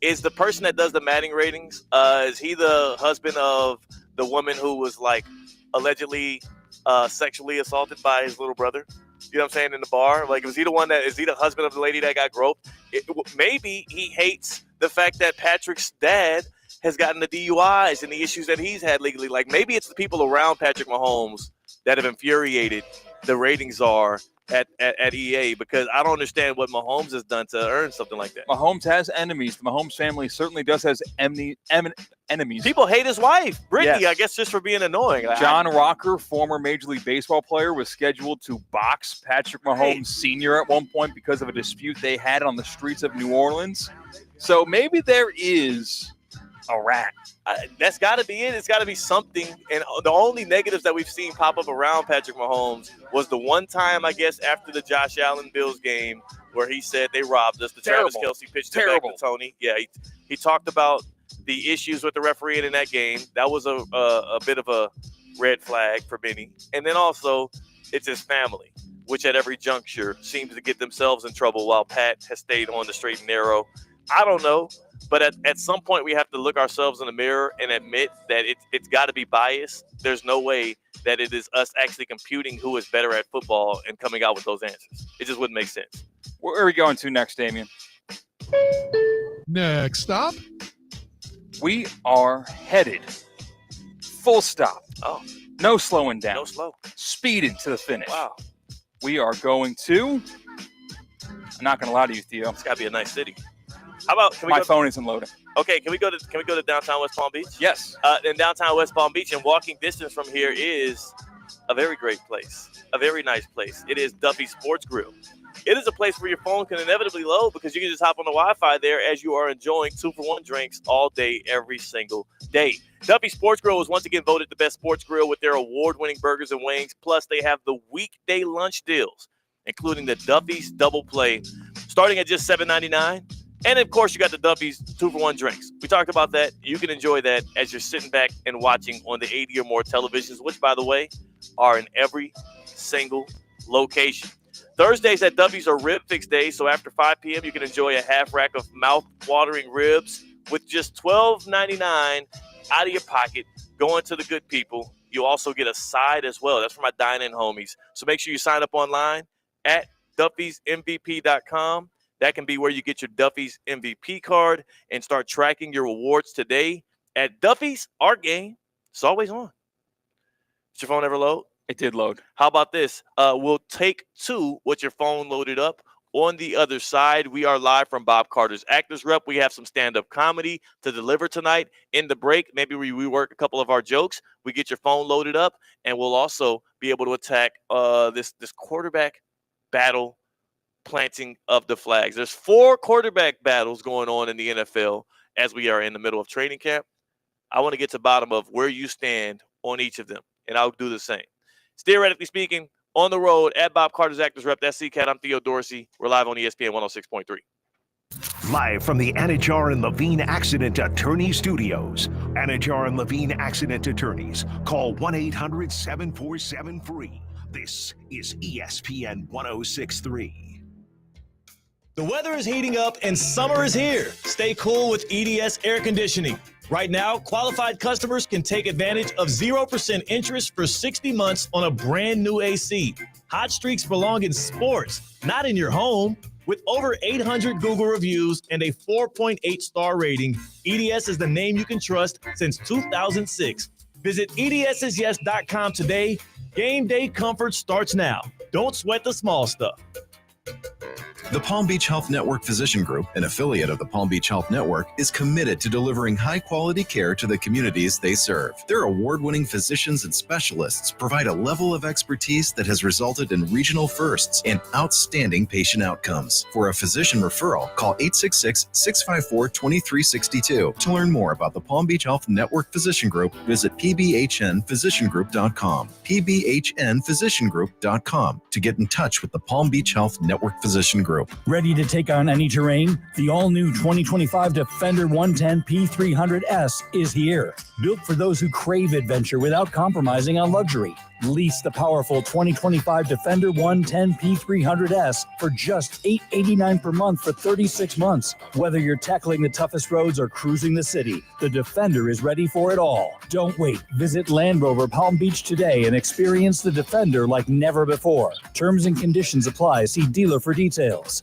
the person that does the Madden ratings, is he the husband of the woman who was like allegedly sexually assaulted by his little brother? You know what I'm saying, in the bar? Like, is he the husband of the lady that got groped? Maybe he hates the fact that Patrick's dad has gotten the DUIs and the issues that he's had legally. Like, maybe it's the people around Patrick Mahomes that have infuriated the ratings czar at EA, because I don't understand what Mahomes has done to earn something like that. Mahomes has enemies. The Mahomes family certainly does has enemies. People hate his wife, Brittany, Yes. I guess, just for being annoying. John Rocker, former Major League Baseball player, was scheduled to box Patrick Mahomes Sr. at one point because of a dispute they had on the streets of New Orleans. So maybe there is a rat. That's got to be it. It's got to be something. And the only negatives that we've seen pop up around Patrick Mahomes was the one time, I guess, after the Josh Allen Bills game where he said they robbed us. The Travis Kelce pitched it back to Tony. Yeah, he talked about the issues with the refereeing in that game. That was a bit of a red flag for Benny. And then also, it's his family, which at every juncture seems to get themselves in trouble while Pat has stayed on the straight and narrow. I don't know. But at some point, we have to look ourselves in the mirror and admit that it's got to be biased. There's no way that it is us actually computing who is better at football and coming out with those answers. It just wouldn't make sense. Where are we going to next, Damien? Next stop. We are headed full stop. Oh. No slowing down. No slow. Speeding to the finish. Wow. We are going to, I'm not going to lie to you, Theo. It's got to be a nice city. How about my phone isn't loading? Okay, can we go to downtown West Palm Beach? Yes. In downtown West Palm Beach, and walking distance from here is a very great place, a very nice place. It is Duffy's Sports Grill. It is a place where your phone can inevitably load because you can just hop on the Wi-Fi there as you are enjoying 2-for-1 drinks all day, every single day. Duffy's Sports Grill was once again voted the best sports grill with their award-winning burgers and wings. Plus, they have the weekday lunch deals, including the Duffy's Double Play, starting at just $7.99. And, of course, you got the Duffy's 2-for-1 drinks. We talked about that. You can enjoy that as you're sitting back and watching on the 80 or more televisions, which, by the way, are in every single location. Thursdays at Duffy's are Rib Fix Days, so after 5 p.m., you can enjoy a half rack of mouth-watering ribs with just $12.99 out of your pocket going to the good people. You also get a side as well. That's for my dine-in homies. So make sure you sign up online at Duffy'sMVP.com. That can be where you get your Duffy's MVP card and start tracking your rewards today. At Duffy's, our game is always on. Did your phone ever load? It did load. How about this? We'll take two with your phone loaded up. On the other side, we are live from Bob Carter's Actors Rep. We have some stand-up comedy to deliver tonight. In the break, maybe we rework a couple of our jokes. We get your phone loaded up, and we'll also be able to attack this quarterback battle planting of the flags. There's 4 quarterback battles going on in the NFL as we are in the middle of training camp. I want to get to the bottom of where you stand on each of them, and I'll do the same. Theoretically speaking, on the road at Bob Carter's Actors Rep, that's CCAT. I'm Theo Dorsey. We're live on ESPN 106.3. Live from the Anajar and Levine Accident Attorney Studios. Anajar and Levine Accident Attorneys. Call 1-800-747-FREE. This is ESPN 106.3. The weather is heating up and summer is here. Stay cool with EDS Air Conditioning. Right now, qualified customers can take advantage of 0% interest for 60 months on a brand new AC. Hot streaks belong in sports, not in your home. With over 800 Google reviews and a 4.8 star rating, EDS is the name you can trust since 2006. Visit EDSIsYes.com today. Game day comfort starts now. Don't sweat the small stuff. The Palm Beach Health Network Physician Group, an affiliate of the Palm Beach Health Network, is committed to delivering high-quality care to the communities they serve. Their award-winning physicians and specialists provide a level of expertise that has resulted in regional firsts and outstanding patient outcomes. For a physician referral, call 866-654-2362. To learn more about the Palm Beach Health Network Physician Group, visit pbhnphysiciangroup.com, pbhnphysiciangroup.com, to get in touch with the Palm Beach Health Network Physician Group. Ready to take on any terrain? The all-new 2025 Defender 110 P300S is here. Built for those who crave adventure without compromising on luxury. Lease the powerful 2025 Defender 110 P300S for just $889 per month for 36 months. Whether you're tackling the toughest roads or cruising the city, the Defender is ready for it all. Don't wait. Visit Land Rover Palm Beach today and experience the Defender like never before. Terms and conditions apply. See dealer for details.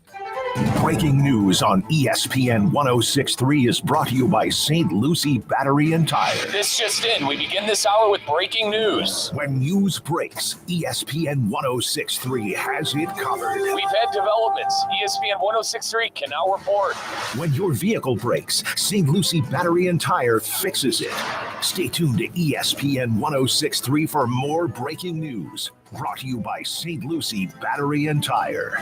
Breaking news on ESPN 1063 is brought to you by St. Lucie Battery and Tire. This just in. We begin this hour with breaking news. When news breaks, ESPN 1063 has it covered. We've had developments. ESPN 1063 can now report. When your vehicle breaks, St. Lucie Battery and Tire fixes it. Stay tuned to ESPN 1063 for more breaking news. Brought to you by St. Lucie Battery and Tire.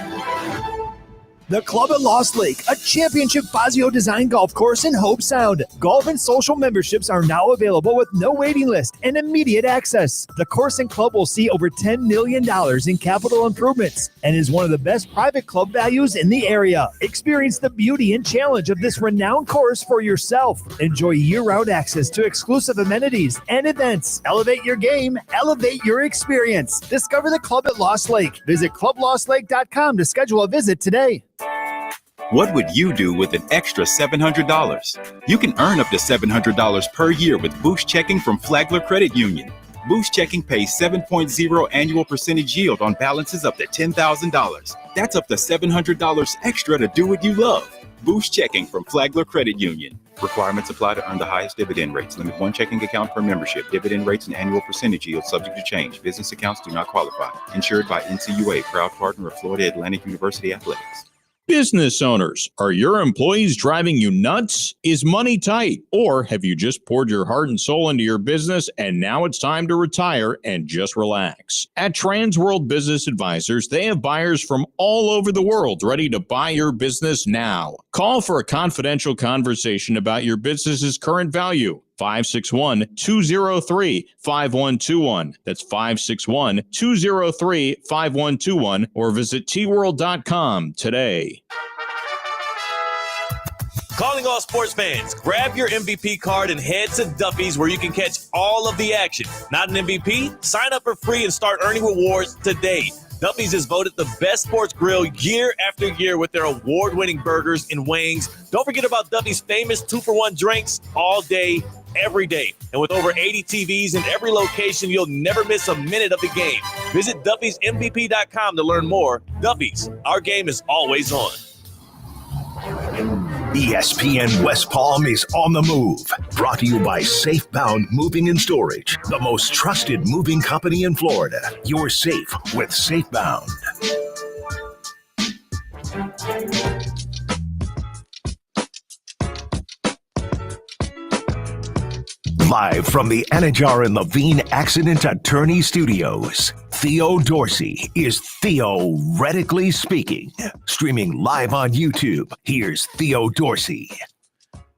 The Club at Lost Lake, a championship Fazio design golf course in Hope Sound. Golf and social memberships are now available with no waiting list and immediate access. The course and club will see over $10 million in capital improvements and is one of the best private club values in the area. Experience the beauty and challenge of this renowned course for yourself. Enjoy year-round access to exclusive amenities and events. Elevate your game, elevate your experience. Discover the Club at Lost Lake. Visit clublostlake.com to schedule a visit today. What would you do with an extra $700? You can earn up to $700 per year with Boost Checking from Flagler Credit Union. Boost Checking pays 7.0 annual percentage yield on balances up to $10,000. That's up to $700 extra to do what you love. Boost Checking from Flagler Credit Union. Requirements apply to earn the highest dividend rates. Limit one checking account per membership. Dividend rates and annual percentage yield subject to change. Business accounts do not qualify. Insured by NCUA, proud partner of Florida Atlantic University Athletics. Business owners, are your employees driving you nuts? Is money tight? Or have you just poured your heart and soul into your business and now it's time to retire and just relax? At Transworld Business Advisors, they have buyers from all over the world ready to buy your business now. Call for a confidential conversation about your business's current value. 561-203-5121. That's 561-203-5121 or visit tworld.com today. Calling all sports fans, grab your MVP card and head to Duffy's where you can catch all of the action. Not an MVP? Sign up for free and start earning rewards today. Duffy's is voted the best sports grill year after year with their award-winning burgers and wings. Don't forget about Duffy's famous 2-for-1 drinks all day, every day. And with over 80 TVs in every location, you'll never miss a minute of the game. Visit Duffy'sMVP.com to learn more. Duffy's, our game is always on. ESPN West Palm is on the move. Brought to you by Safebound Moving and Storage, the most trusted moving company in Florida. You're safe with Safebound. Live from the Anajar and Levine Accident Attorney Studios, Theo Dorsey is theoretically speaking. Streaming live on YouTube, here's Theo Dorsey.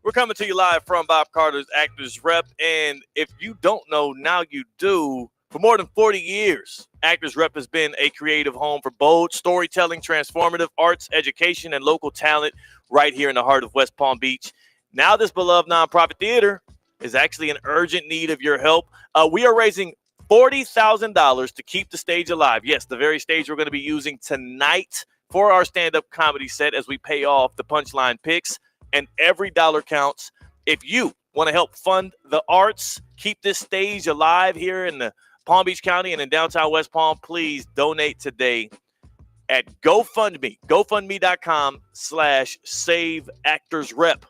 We're coming to you live from Bob Carter's Actors Rep, and if you don't know, now you do. For more than 40 years, Actors Rep has been a creative home for bold storytelling, transformative arts, education, and local talent right here in the heart of West Palm Beach. Now this beloved nonprofit theater is actually in urgent need of your help. We are raising $40,000 to keep the stage alive. Yes, the very stage we're going to be using tonight for our stand-up comedy set as we pay off the Punchline Picks, and every dollar counts. If you want to help fund the arts, keep this stage alive here in the Palm Beach County and in downtown West Palm, please donate today at GoFundMe.com/SaveActorsRep.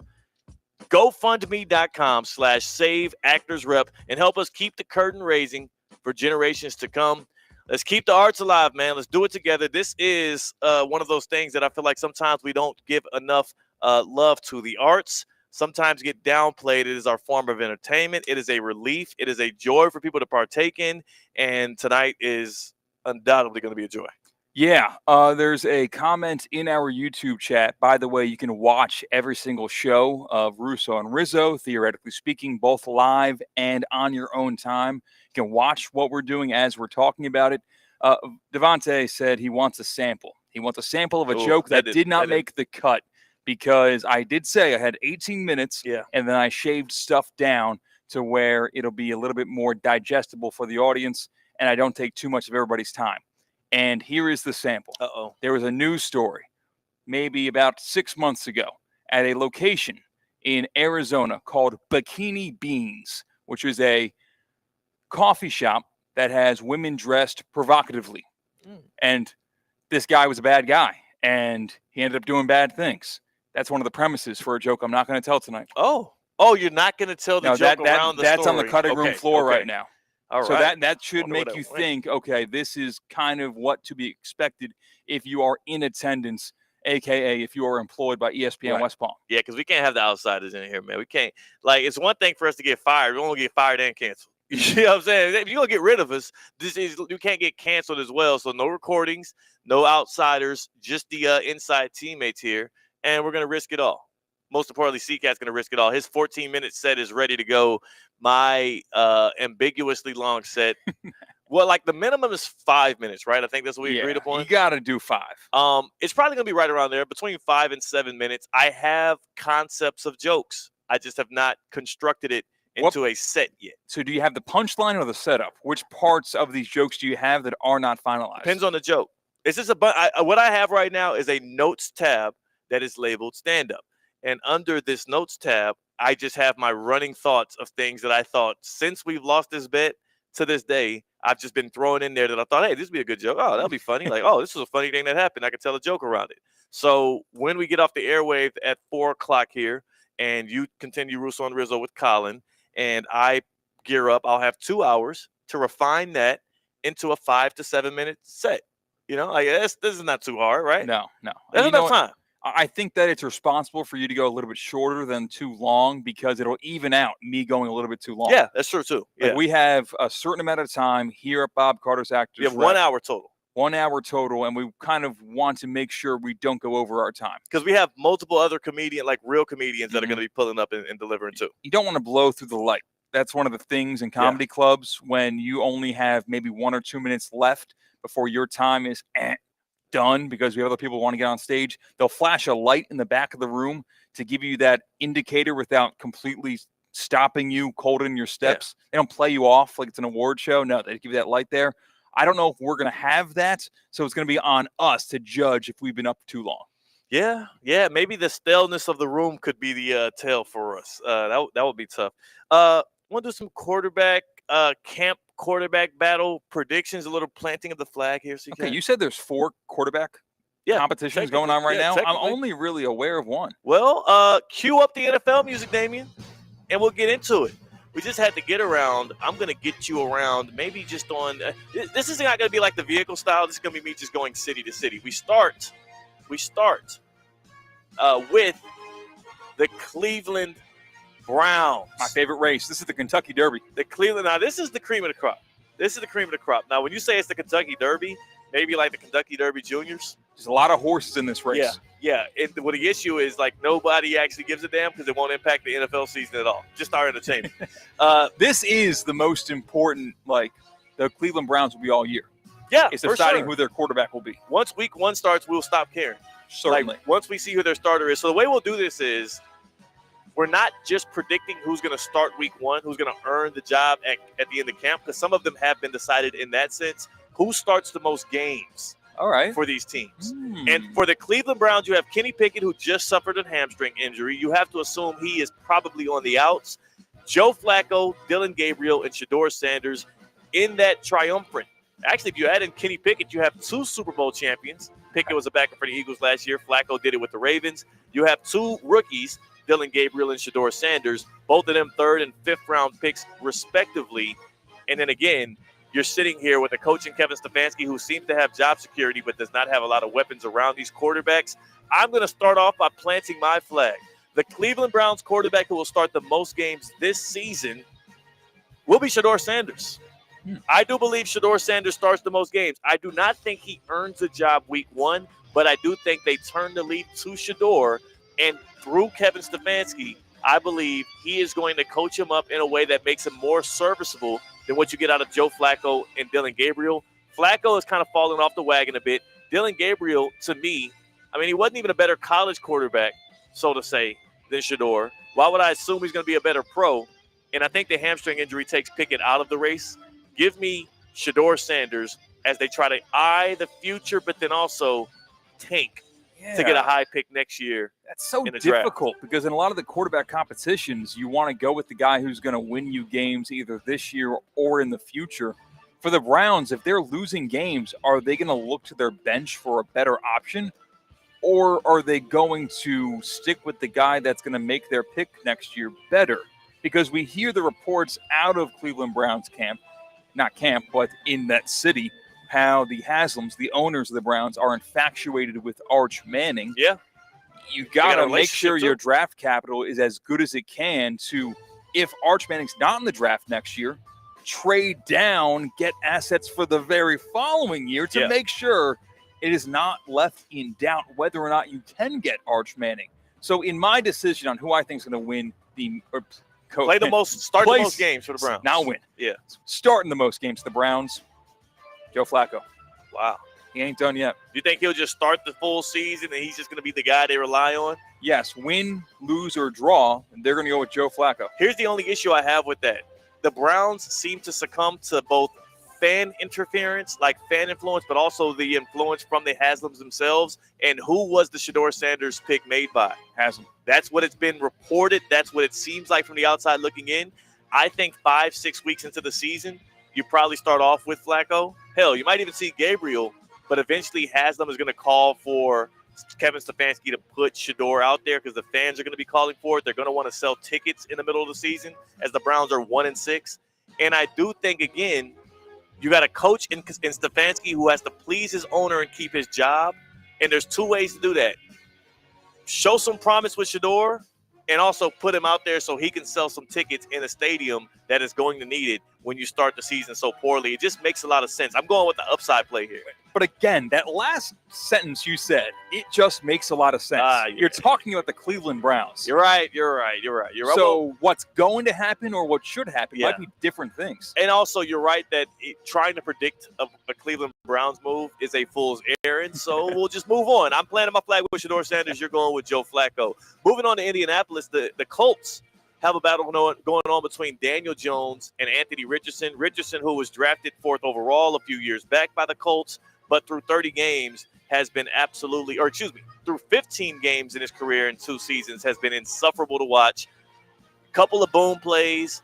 GoFundMe.com/SaveActorsRep and help us keep the curtain raising for generations to come. Let's keep the arts alive, man. Let's do it together. This is one of those things that I feel like sometimes we don't give enough love to. The arts sometimes get downplayed. It is our form of entertainment. It is a relief. It is a joy for people to partake in. And tonight is undoubtedly going to be a joy. Yeah, there's a comment in our YouTube chat. By the way, you can watch every single show of Russo and Rizzo, theoretically speaking, both live and on your own time. You can watch what we're doing as we're talking about it. Devontae said he wants a sample. He wants a sample of a joke that did not make the cut, because I did say I had 18 minutes, and then I shaved stuff down to where it'll be a little bit more digestible for the audience. and I don't take too much of everybody's time. And here is the sample. Uh-oh. There was a news story maybe about 6 months ago at a location in Arizona called Bikini Beans, which is a coffee shop that has women dressed provocatively. And this guy was a bad guy, and he ended up doing bad things. That's one of the premises for a joke I'm not going to tell tonight. Oh, you're not going to tell the No, joke around the that's story. on the cutting room floor right now. All so right. that should make you think, okay, this is kind of what to be expected if you are in attendance, a.k.a. if you are employed by ESPN West Palm. Yeah, because we can't have the outsiders in here, man. We can't. Like, it's one thing for us to get fired. We won't get fired and canceled. You know what I'm saying? If you're going to get rid of us, you can't get canceled as well. So no recordings, no outsiders, just the inside teammates here. And we're going to risk it all. Most importantly, C-Cat's going to risk it all. His 14-minute set is ready to go. My ambiguously long set. Well, like the minimum is 5 minutes, right? I think that's what we agreed upon. You got to do 5. It's probably going to be right around there, between 5 and 7 minutes. I have concepts of jokes. I just have not constructed it into a set yet. So do you have the punchline or the setup? Which parts of these jokes do you have that are not finalized? Depends on the joke. It's just what I have right now is a notes tab that is labeled stand-up. And under this notes tab, I just have my running thoughts of things that I thought since we've lost this bet to this day, I've just been throwing in there that I thought, hey, this would be a good joke. Oh, that'll be funny. Like, oh, this is a funny thing that happened. I could tell a joke around it. So when we get off the airwave at 4 o'clock here and you continue Russo and Rizzo with Colin and I gear up, I'll have 2 hours to refine that into a 5 to 7 minute set. You know, like this is not too hard, right? No. That's enough time. I think that it's responsible for you to go a little bit shorter than too long because it'll even out me going a little bit too long. Yeah, that's true too. Like we have a certain amount of time here at Bob Carter's Actors. You have 1 hour total. 1 hour total, and we kind of want to make sure we don't go over our time. Because we have multiple other real comedians that are going to be pulling up and delivering too. You don't want to blow through the light. That's one of the things in comedy clubs when you only have maybe 1 or 2 minutes left before your time is done because we have other people who want to get on stage. They'll flash a light in the back of the room to give you that indicator without completely stopping you cold in your steps. They don't play you off like it's an award show. No, they give you that light there. I don't know if we're going to have that, so it's going to be on us to judge if we've been up too long. Yeah. Maybe the staleness of the room could be the tell for us. That would be tough. Want to do some camp quarterback battle predictions, a little planting of the flag here. So you said there's 4 quarterback competitions going on right now. I'm only really aware of one. Well, cue up the NFL music, Damien, and we'll get into it. We just had to get around. I'm going to get you around maybe just on this is not going to be like the vehicle style. This is going to be me just going city to city. We start with the Cleveland Browns. My favorite race. This is the Kentucky Derby. Now, this is the cream of the crop. Now, when you say it's the Kentucky Derby, maybe like the Kentucky Derby Juniors. There's a lot of horses in this race. Yeah. What the issue is, like, nobody actually gives a damn because it won't impact the NFL season at all. Just our entertainment. This is the most important, like, the Cleveland Browns will be all year. Yeah, it's deciding who their quarterback will be. Once week 1 starts, we'll stop caring. Certainly. Like, once we see who their starter is. So the way we'll do this is we're not just predicting who's going to start week 1, who's going to earn the job at the end of camp, because some of them have been decided in that sense. Who starts the most games for these teams? And for the Cleveland Browns, you have Kenny Pickett, who just suffered a hamstring injury. You have to assume he is probably on the outs. Joe Flacco, Dylan Gabriel, and Shedeur Sanders in that triumvirate. Actually, if you add in Kenny Pickett, you have 2 Super Bowl champions. Pickett was a backup for the Eagles last year. Flacco did it with the Ravens. You have 2 rookies, Dylan Gabriel and Shedeur Sanders, both of them 3rd and 5th round picks respectively. And then again, you're sitting here with a coach in Kevin Stefanski who seems to have job security but does not have a lot of weapons around these quarterbacks. I'm going to start off by planting my flag. The Cleveland Browns quarterback who will start the most games this season will be Shedeur Sanders. I do believe Shedeur Sanders starts the most games. I do not think he earns the job week 1, but I do think they turn the lead to Shedeur. And through Kevin Stefanski, I believe he is going to coach him up in a way that makes him more serviceable than what you get out of Joe Flacco and Dylan Gabriel. Flacco is kind of falling off the wagon a bit. Dylan Gabriel, to me, I mean, he wasn't even a better college quarterback, so to say, than Shedeur. Why would I assume he's going to be a better pro? And I think the hamstring injury takes Pickett out of the race. Give me Shedeur Sanders as they try to eye the future, but then also tank to get a high pick next year. That's so in the draft. difficult because in a lot of the quarterback competitions, you want to go with the guy who's going to win you games either this year or in the future. For the Browns, if they're losing games, are they going to look to their bench for a better option? Or are they going to stick with the guy that's going to make their pick next year better? Because we hear the reports out of Cleveland Browns camp, not camp, but in that city, how the Haslams, the owners of the Browns, are infatuated with Arch Manning. Yeah. You got got a to make sure relationship, your too. draft capital is as good as it can to, if Arch Manning's not in the draft next year, trade down, get assets for the very following year to make sure it is not left in doubt whether or not you can get Arch Manning. So in my decision on who I think is going to win start the most games for the Browns. Now win. Yeah. Starting the most games for the Browns, Joe Flacco. Wow. He ain't done yet. Do you think he'll just start the full season and he's just going to be the guy they rely on? Yes, win, lose, or draw, and they're going to go with Joe Flacco. Here's the only issue I have with that. The Browns seem to succumb to both fan interference, like fan influence, but also the influence from the Haslams themselves. And who was the Shedeur Sanders pick made by? Haslam. That's what it's been reported. That's what it seems like from the outside looking in. I think 5-6 weeks into the season, you probably start off with Flacco. Hell, you might even see Gabriel, but eventually Haslam is going to call for Kevin Stefanski to put Shedeur out there because the fans are going to be calling for it. They're going to want to sell tickets in the middle of the season as the Browns are 1-6. And I do think, again, you got a coach in Stefanski who has to please his owner and keep his job. And there's two ways to do that. Show some promise with Shedeur and also put him out there so he can sell some tickets in a stadium that is going to need it when you start the season so poorly. It just makes a lot of sense. I'm going with the upside play here. But again, that last sentence you said, it just makes a lot of sense. Yeah. You're talking about the Cleveland Browns. You're right. So what's going to happen or what should happen might be different things. And also, you're right that trying to predict a Cleveland Browns move is a fool's errand. So we'll just move on. I'm planting my flag with Shedeur Sanders. You're going with Joe Flacco. Moving on to Indianapolis, the Colts have a battle going on between Daniel Jones and Anthony Richardson. Richardson, who was drafted 4th overall a few years back by the Colts, but through 30 games has been through 15 games in his career in 2 seasons has been insufferable to watch. Couple of boom plays,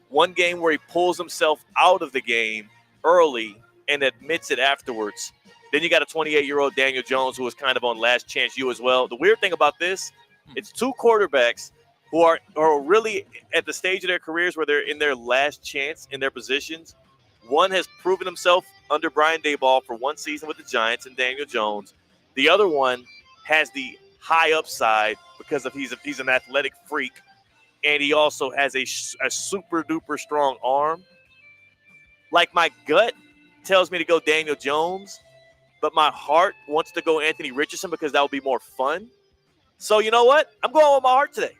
one game where he pulls himself out of the game early and admits it afterwards. Then you got a 28-year-old Daniel Jones who was kind of on last chance you as well. The weird thing about this, it's 2 quarterbacks who are really at the stage of their careers where they're in their last chance in their positions. One has proven himself under Brian Daboll for 1 season with the Giants and Daniel Jones. The other one has the high upside because of he's an athletic freak, and he also has a super duper strong arm. Like, my gut tells me to go Daniel Jones, but my heart wants to go Anthony Richardson because that would be more fun. So you know what? I'm going with my heart today.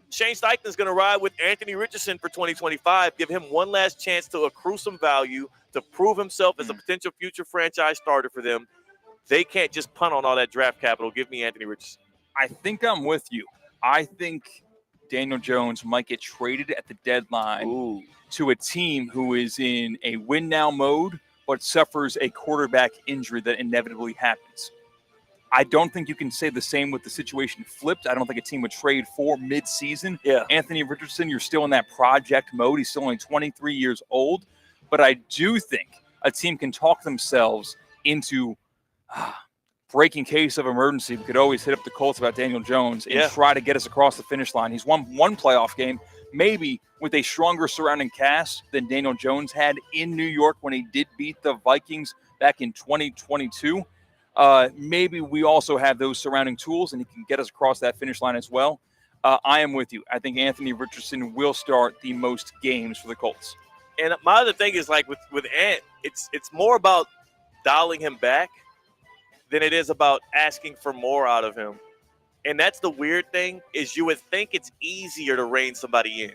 Shane Steichen's going to ride with Anthony Richardson for 2025, give him one last chance to accrue some value, to prove himself as a potential future franchise starter for them. They can't just punt on all that draft capital. Give me Anthony Richardson. I think I'm with you. I think Daniel Jones might get traded at the deadline to a team who is in a win-now mode but suffers a quarterback injury that inevitably happens. I don't think you can say the same with the situation flipped. I don't think a team would trade for mid-season. Yeah. Anthony Richardson, you're still in that project mode. He's still only 23 years old. But I do think a team can talk themselves into breaking case of emergency. We could always hit up the Colts about Daniel Jones and try to get us across the finish line. He's won one playoff game, maybe with a stronger surrounding cast than Daniel Jones had in New York when he did beat the Vikings back in 2022. Maybe we also have those surrounding tools and he can get us across that finish line as well. I am with you. I think Anthony Richardson will start the most games for the Colts. And my other thing is, like, with Ant, it's more about dialing him back than it is about asking for more out of him. And that's the weird thing, is you would think it's easier to rein somebody in.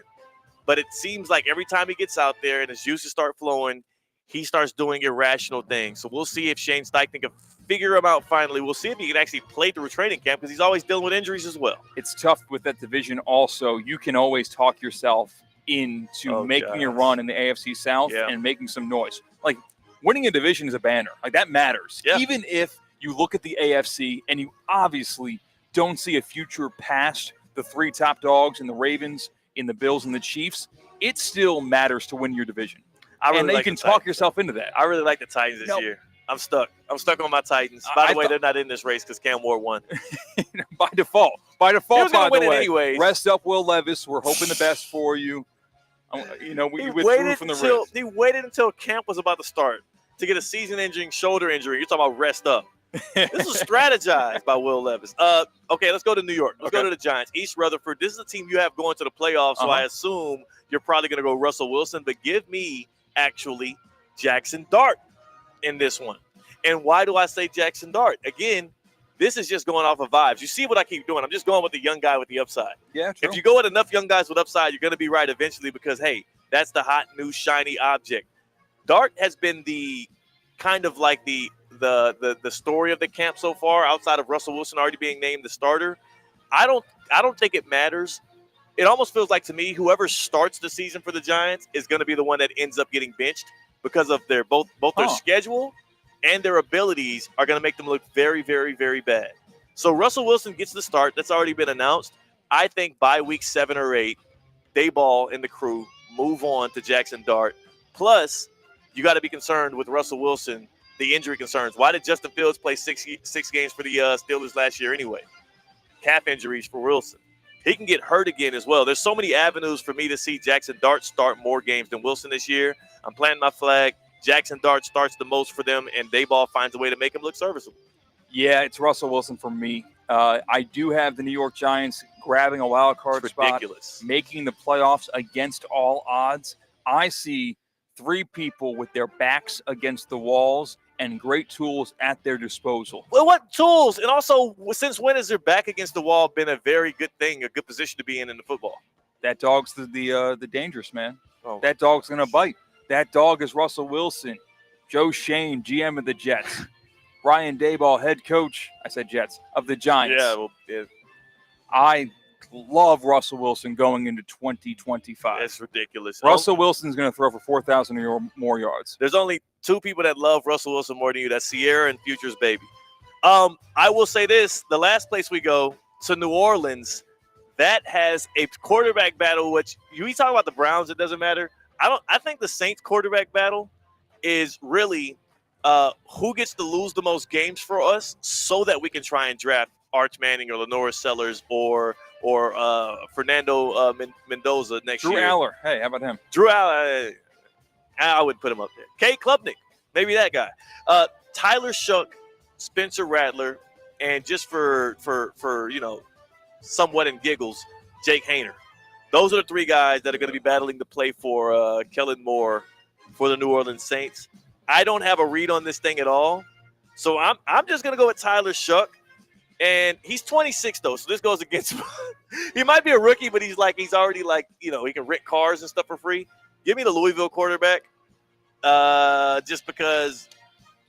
But it seems like every time he gets out there and his juices start flowing, he starts doing irrational things. So we'll see if Shane Steichen can figure him out finally. We'll see if he can actually play through training camp because he's always dealing with injuries as well. It's tough with that division also. You can always talk yourself into making a run in the AFC South and making some noise. Like, winning a division is a banner. Like, that matters. Yeah. Even if you look at the AFC and you obviously don't see a future past the 3 top dogs in the Ravens, in the Bills, and the Chiefs, it still matters to win your division. And you can talk yourself into that. I really like the Titans this year. I'm stuck. I'm stuck on my Titans. By the way, they're not in this race because Cam Ward won. By default. By He was the gonna win it way, anyways. rest up, Will Levis. We're hoping the best for you. We withdrew from the race. He waited until camp was about to start to get a season-ending shoulder injury. You're talking about rest up. This was strategized by Will Levis. Okay, let's go to New York. Let's go to the Giants. East Rutherford. This is a team you have going to the playoffs, so I assume you're probably going to go Russell Wilson, but give me, actually, Jackson Dart in this one. And why do I say Jackson Dart? Again, this is just going off of vibes. You see what I keep doing. I'm just going with the young guy with the upside. Yeah, true. If you go with enough young guys with upside, you're going to be right eventually because, hey, that's the hot, new, shiny object. Dart has been the kind of like the story of the camp so far, outside of Russell Wilson already being named the starter. I don't think it matters. It almost feels like to me whoever starts the season for the Giants is going to be the one that ends up getting benched because of their both their schedule and their abilities are going to make them look very, very, very bad. So Russell Wilson gets the start. That's already been announced. I think by week 7 or 8, Dayball and the crew move on to Jackson Dart. Plus, you got to be concerned with Russell Wilson, the injury concerns. Why did Justin Fields play six games for the Steelers last year anyway? Calf injuries for Wilson. He can get hurt again as well. There's so many avenues for me to see Jackson Dart start more games than Wilson this year. I'm planting my flag. Jackson Dart starts the most for them, and Dayball finds a way to make him look serviceable. Yeah, it's Russell Wilson for me. I do have the New York Giants grabbing a wild card spot, making the playoffs against all odds. I see 3 people with their backs against the walls and great tools at their disposal. Well, what tools? And also, since when has their back against the wall been a very good thing, a good position to be in the football? That dog's the dangerous man. Oh. That dog's going to bite. That dog is Russell Wilson, Joe Shane, GM of the Jets, Brian Daboll, head coach, I said Jets, of the Giants. Yeah. I love Russell Wilson going into 2025. It's ridiculous. Russell Wilson's going to throw for 4,000 or more yards. There's only 2 people that love Russell Wilson more than you. That's Sierra and Future's baby. I will say this. The last place we go, to New Orleans, that has a quarterback battle, which you talk about the Browns, it doesn't matter. I think the Saints quarterback battle is really who gets to lose the most games for us so that we can try and draft Arch Manning or Lenore Sellers or Fernando Mendoza next year. Drew Aller. Hey, how about him? Drew Aller. I would put him up there. Kate Klubnik. Maybe that guy. Tyler Shook, Spencer Rattler, and just for somewhat in giggles, Jake Hayner. Those are the 3 guys that are going to be battling to play for Kellen Moore for the New Orleans Saints. I don't have a read on this thing at all. So I'm just going to go with Tyler Shook. And he's 26, though, so this goes against him. He might be a rookie, but he's already he can rent cars and stuff for free. Give me the Louisville quarterback just because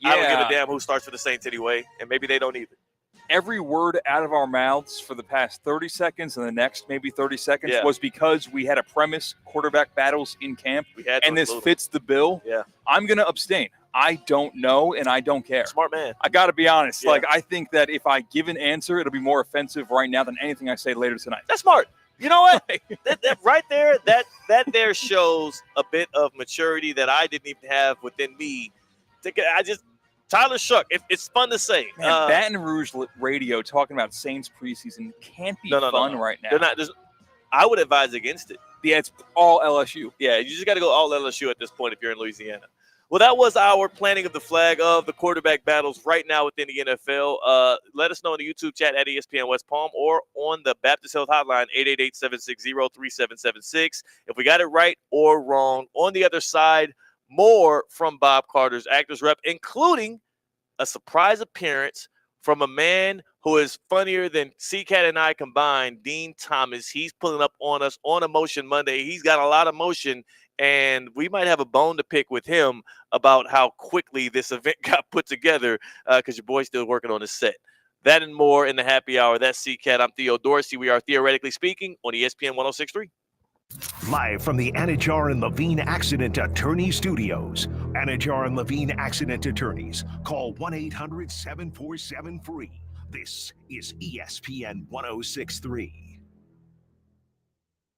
I don't give a damn who starts for the Saints anyway, and maybe they don't either. Every word out of our mouths for the past 30 seconds and the next maybe 30 seconds was because we had a premise, quarterback battles in camp, and this fits the bill. Yeah. I'm going to abstain. I don't know, and I don't care. Smart man. I got to be honest. Yeah. I think that if I give an answer, it'll be more offensive right now than anything I say later tonight. That's smart. You know what? that right there, that there shows a bit of maturity that I didn't even have within me. Tyler Shook. It's fun to say. Man, Baton Rouge radio talking about Saints preseason can't be fun right now. They're not. I would advise against it. Yeah, it's all LSU. Yeah, you just got to go all LSU at this point if you're in Louisiana. Well, that was our planning of the flag of the quarterback battles right now within the NFL. Let us know in the YouTube chat at ESPN West Palm or on the Baptist Health Hotline, 888-760-3776. If we got it right or wrong, on the other side, more from Bob Carter's Actors Rep, including a surprise appearance from a man who is funnier than C-Cat and I combined, Dean Thomas. He's pulling up on us on Emotion Monday. He's got a lot of motion, and we might have a bone to pick with him about how quickly this event got put together because your boy's still working on his set. That and more in the happy hour. That's C-Cat. I'm Theo Dorsey. We are Theoretically Speaking on ESPN 106.3. Live from the Anajar and Levine Accident Attorney Studios. Anajar and Levine Accident Attorneys. Call 1-800-747-FREE. This is ESPN 1063.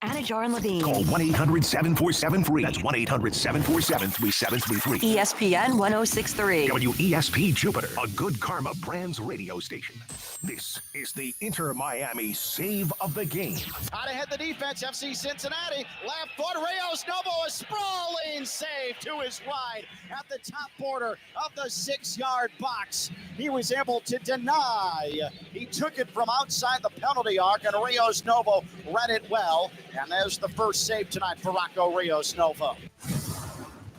Anajar and Levine. Call 1-800-747-FREE. That's 1-800-747-3733. ESPN 1063. WESP Jupiter, a Good Karma Brands radio station. This is the Inter Miami save of the game. Out ahead the defense, FC Cincinnati. Left foot, Reyes Novo, a sprawling save to his right at the top border of the 6-yard box. He was able to deny. He took it from outside the penalty arc, and Reyes Novo read it well. And there's the first save tonight for Rocco Reyes Novo.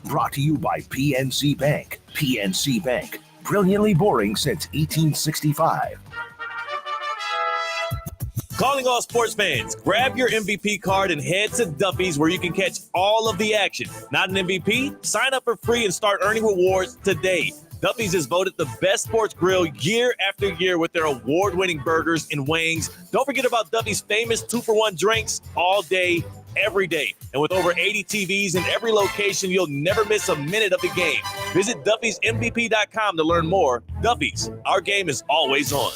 Brought to you by PNC Bank. PNC Bank, brilliantly boring since 1865. Calling all sports fans, grab your MVP card and head to Duffy's where you can catch all of the action. Not an MVP? Sign up for free and start earning rewards today. Duffy's is voted the best sports grill year after year with their award-winning burgers and wings. Don't forget about Duffy's famous 2-for-1 drinks all day, every day. And with over 80 TVs in every location, you'll never miss a minute of the game. Visit Duffy'sMVP.com to learn more. Duffy's, our game is always on.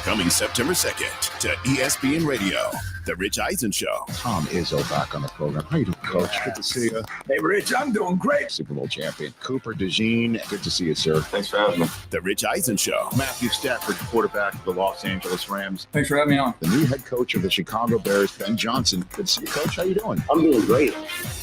Coming September 2nd to ESPN Radio, The Rich Eisen Show. Tom Izzo back on the program. How you doing, Coach? Good to see you. Hey, Rich, I'm doing great. Super Bowl champion. Cooper DeJean, good to see you, sir. Thanks for having me. The Rich Eisen Show. Matthew Stafford, quarterback of the Los Angeles Rams. Thanks for having me on. The new head coach of the Chicago Bears, Ben Johnson. Good to see you, Coach. How you doing? I'm doing great.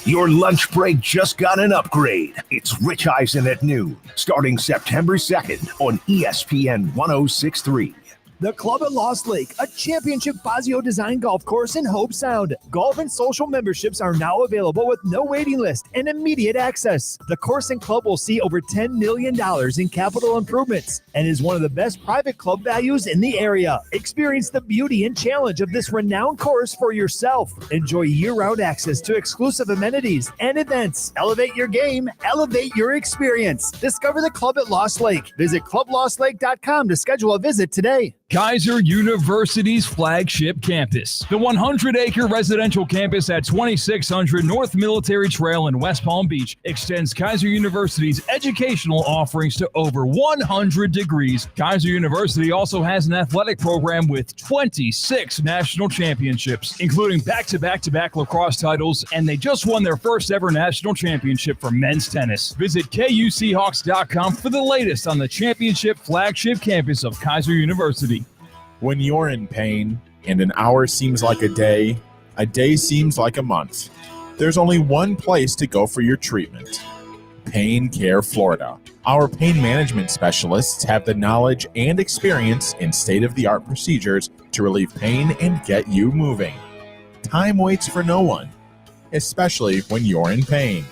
Your lunch break just got an upgrade. It's Rich Eisen at noon, starting September 2nd on ESPN 1063. The Club at Lost Lake, a championship Fazio design golf course in Hope Sound. Golf and social memberships are now available with no waiting list and immediate access. The course and club will see over $10 million in capital improvements and is one of the best private club values in the area. Experience the beauty and challenge of this renowned course for yourself. Enjoy year-round access to exclusive amenities and events. Elevate your game, elevate your experience. Discover the Club at Lost Lake. Visit clublostlake.com to schedule a visit today. Kaiser University's flagship campus. The 100-acre residential campus at 2600 North Military Trail in West Palm Beach extends Kaiser University's educational offerings to over 100 degrees. Kaiser University also has an athletic program with 26 national championships, including back-to-back-to-back lacrosse titles, and they just won their first ever national championship for men's tennis. Visit KUCHawks.com for the latest on the championship flagship campus of Kaiser University. When you're in pain and an hour seems like a day seems like a month, there's only one place to go for your treatment. Pain Care Florida. Our pain management specialists have the knowledge and experience in state-of-the-art procedures to relieve pain and get you moving. Time waits for no one, especially when you're in pain.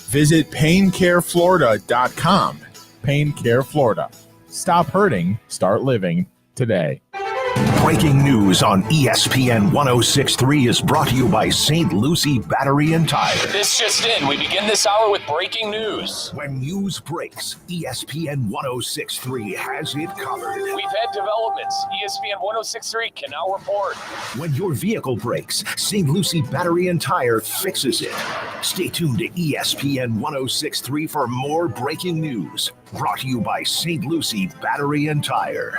Visit paincareflorida.com. Pain Care Florida. Stop hurting, start living today. Breaking news on ESPN 1063 is brought to you by St. Lucie Battery and Tire. This just in. We begin this hour with breaking news. When news breaks, ESPN 1063 has it covered. We've had developments. ESPN 1063 can now report. When your vehicle breaks, St. Lucie Battery and Tire fixes it. Stay tuned to ESPN 1063 for more breaking news. Brought to you by St. Lucie Battery and Tire.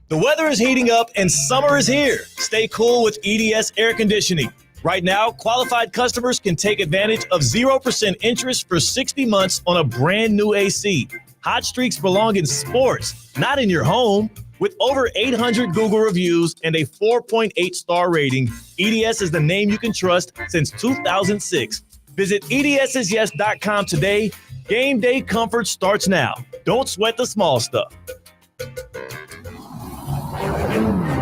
The weather is heating up and summer is here. Stay cool with EDS air conditioning. Right now, qualified customers can take advantage of 0% interest for 60 months on a brand new AC. Hot streaks belong in sports, not in your home. With over 800 Google reviews and a 4.8 star rating, EDS is the name you can trust since 2006. Visit EDSIsYes.com today. Game day comfort starts now. Don't sweat the small stuff.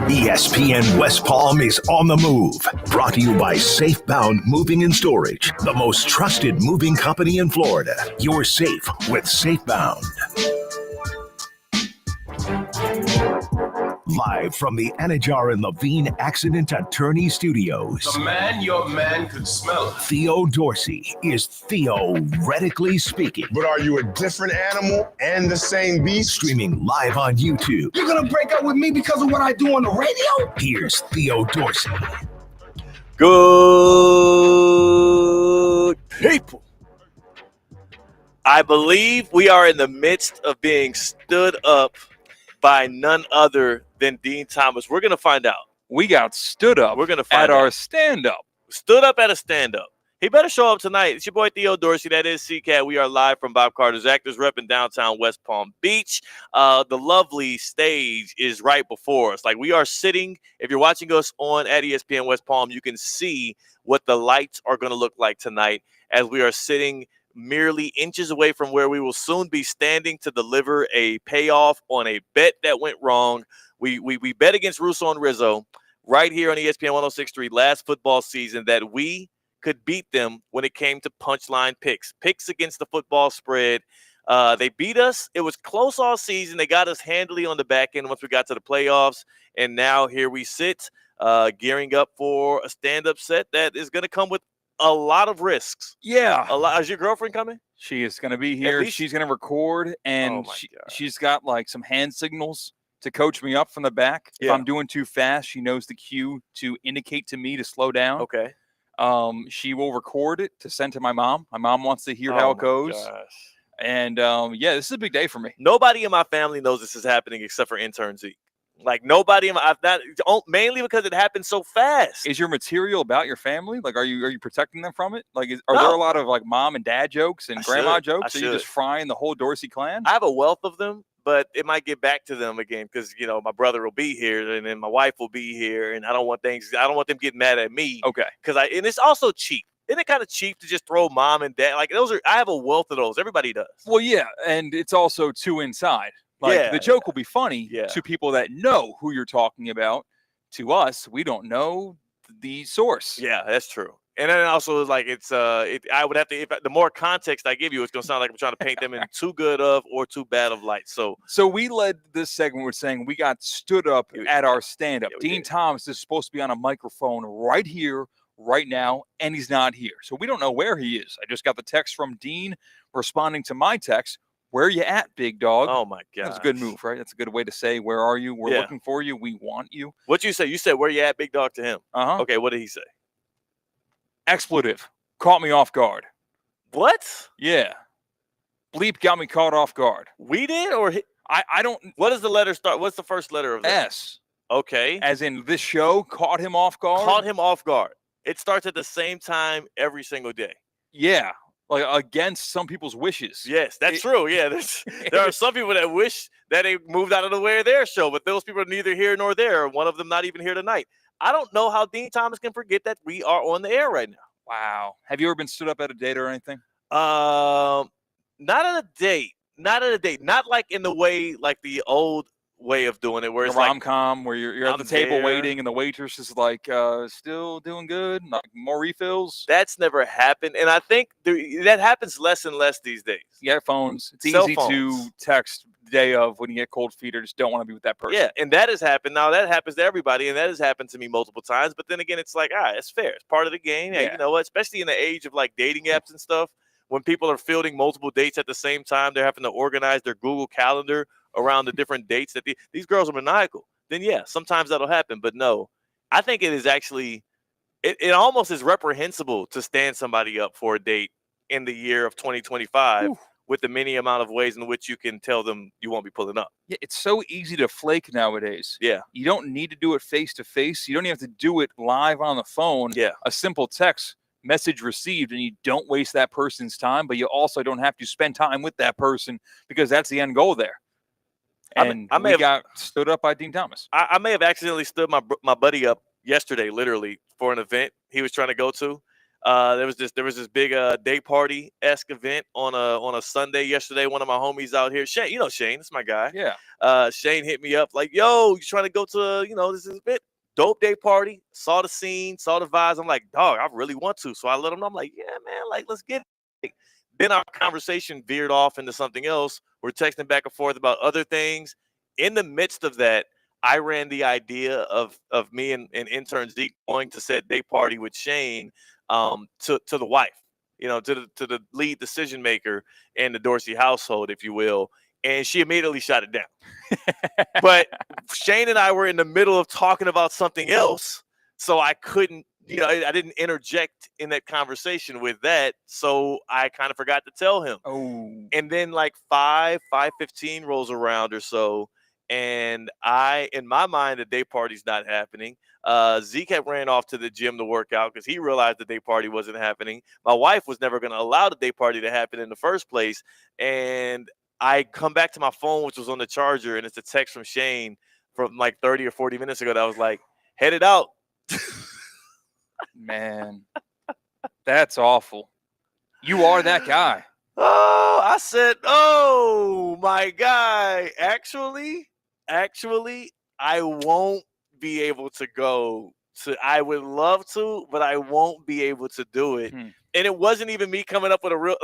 ESPN West Palm is on the move. Brought to you by Safebound Moving and Storage, the most trusted moving company in Florida. You're safe with Safebound. Live from the Anajar and Levine Accident Attorney Studios. The man your man could smell. Theo Dorsey is theoretically speaking. But are you a different animal and the same beast? Streaming live on YouTube. You're gonna break up with me because of what I do on the radio? Here's Theo Dorsey. Good people. I believe we are in the midst of being stood up by none other than Dean Thomas. We're going to find out. We got stood up We're going to find at out. our stand-up. Stood up at a stand-up. He better show up tonight. It's your boy Theo Dorsey. That is CCAT. We are live from Bob Carter's Actors Rep in downtown West Palm Beach. The lovely stage is right before us. Like, we are sitting. If you're watching us on at ESPN West Palm, you can see what the lights are going to look like tonight as we are sitting merely inches away from where we will soon be standing to deliver a payoff on a bet that went wrong. We bet against Russo and Rizzo right here on ESPN 106.3 last football season that we could beat them when it came to punchline picks against the football spread. They beat us. It was close all season. They got us handily on the back end once we got to the playoffs. And now here we sit, gearing up for a stand-up set that is going to come with a lot of risks. Yeah. A lot. Is your girlfriend coming? She is going to be here. She's going to record, and she's got like some hand signals to coach me up from the back. Yeah. If I'm doing too fast, she knows the cue to indicate to me to slow down. Okay. She will record it to send to my mom. My mom wants to hear how it goes. Gosh. And yeah, this is a big day for me. Nobody in my family knows this is happening except for intern Zeke. Like, nobody in my, mainly because it happened so fast. Is your material about your family? Like, are you protecting them from it? Like, are there a lot of like mom and dad jokes and grandma jokes? Are you just frying the whole Dorsey clan? I have a wealth of them, but it might get back to them again because, you know, my brother will be here and then my wife will be here, and I don't want them getting mad at me. Okay. And it's also cheap. Isn't it kind of cheap to just throw mom and dad? Like, I have a wealth of those. Everybody does. Well, yeah, and it's also too inside. Like, the joke will be funny to people that know who you're talking about. To us, we don't know the source. Yeah, that's true. And then also, like, I would have to, the more context I give you, it's going to sound like I'm trying to paint them in too good of or too bad of light. So we led this segment with saying we got stood up at our stand-up. Dean Thomas is supposed to be on a microphone right here, right now, and he's not here. So we don't know where he is. I just got the text from Dean responding to my text. Where you at, big dog? Oh, my God. That's a good move, right? That's a good way to say, where are you? We're looking for you. We want you. What'd you say? You said, where you at, big dog, to him? Uh-huh. Okay, what did he say? Expletive. Caught me off guard. What? Yeah. Bleep got me caught off guard. We did? Or I don't. What does the letter start? What's the first letter of that? S. Okay. As in this show caught him off guard? Caught him off guard. It starts at the same time every single day. Yeah. Like, against some people's wishes. Yes, that's true. Yeah, there are some people that wish that they moved out of the way of their show, but those people are neither here nor there. One of them not even here tonight. I don't know how Dean Thomas can forget that we are on the air right now. Wow. Have you ever been stood up at a date or anything? Not at a date. Not at a date. Not like in the way, like the old way of doing it, where it's like rom-com, where you're at the table waiting and the waitress is like, still doing good, like more refills. That's never happened, and I think that happens less and less these days. Yeah, phones. It's Cell easy phones. to text the day of when you get cold feet or just don't want to be with that person. Yeah, and that has happened. Now, that happens to everybody, and that has happened to me multiple times. But then again, it's like, it's fair. It's part of the game. Hey, you know what? Especially in the age of like dating apps and stuff, when people are fielding multiple dates at the same time, they're having to organize their Google Calendar around the different dates that these girls are maniacal. Then yeah, sometimes that'll happen. But no, I think it is actually, it almost is reprehensible to stand somebody up for a date in the year of 2025 with the many amount of ways in which you can tell them you won't be pulling up. Yeah, it's so easy to flake nowadays. Yeah. You don't need to do it face to face. You don't even have to do it live on the phone. Yeah. A simple text message received, and you don't waste that person's time, but you also don't have to spend time with that person because that's the end goal there. And I may have got stood up by Dean Thomas. I may have accidentally stood my buddy up yesterday, literally, for an event he was trying to go to. There was this big day party-esque event on a Sunday yesterday. One of my homies out here, Shane, you know Shane, that's my guy. Yeah. Shane hit me up like, "Yo, you trying to go to this is a bit dope day party?" Saw the scene, saw the vibes. I'm like, "Dog, I really want to." So I let him know. I'm like, "Yeah, man, like let's get it." Then our conversation veered off into something else. We're texting back and forth about other things. In the midst of that, I ran the idea of me and intern Zeke going to said day party with Shane to the wife, to the lead decision maker in the Dorsey household, if you will. And she immediately shot it down. But Shane and I were in the middle of talking about something else, so I couldn't I didn't interject in that conversation with that, so I kind of forgot to tell him. Oh. And then like 5:15 rolls around or so, and in my mind, the day party's not happening. Zeke had ran off to the gym to work out because he realized the day party wasn't happening. My wife was never going to allow the day party to happen in the first place. And I come back to my phone, which was on the charger, and it's a text from Shane from like 30 or 40 minutes ago that was like, headed out. Man, that's awful. You are that guy. Oh, I said, oh, my guy. Actually, I won't be able to go. I would love to, but I won't be able to do it. And it wasn't even me coming up with a real,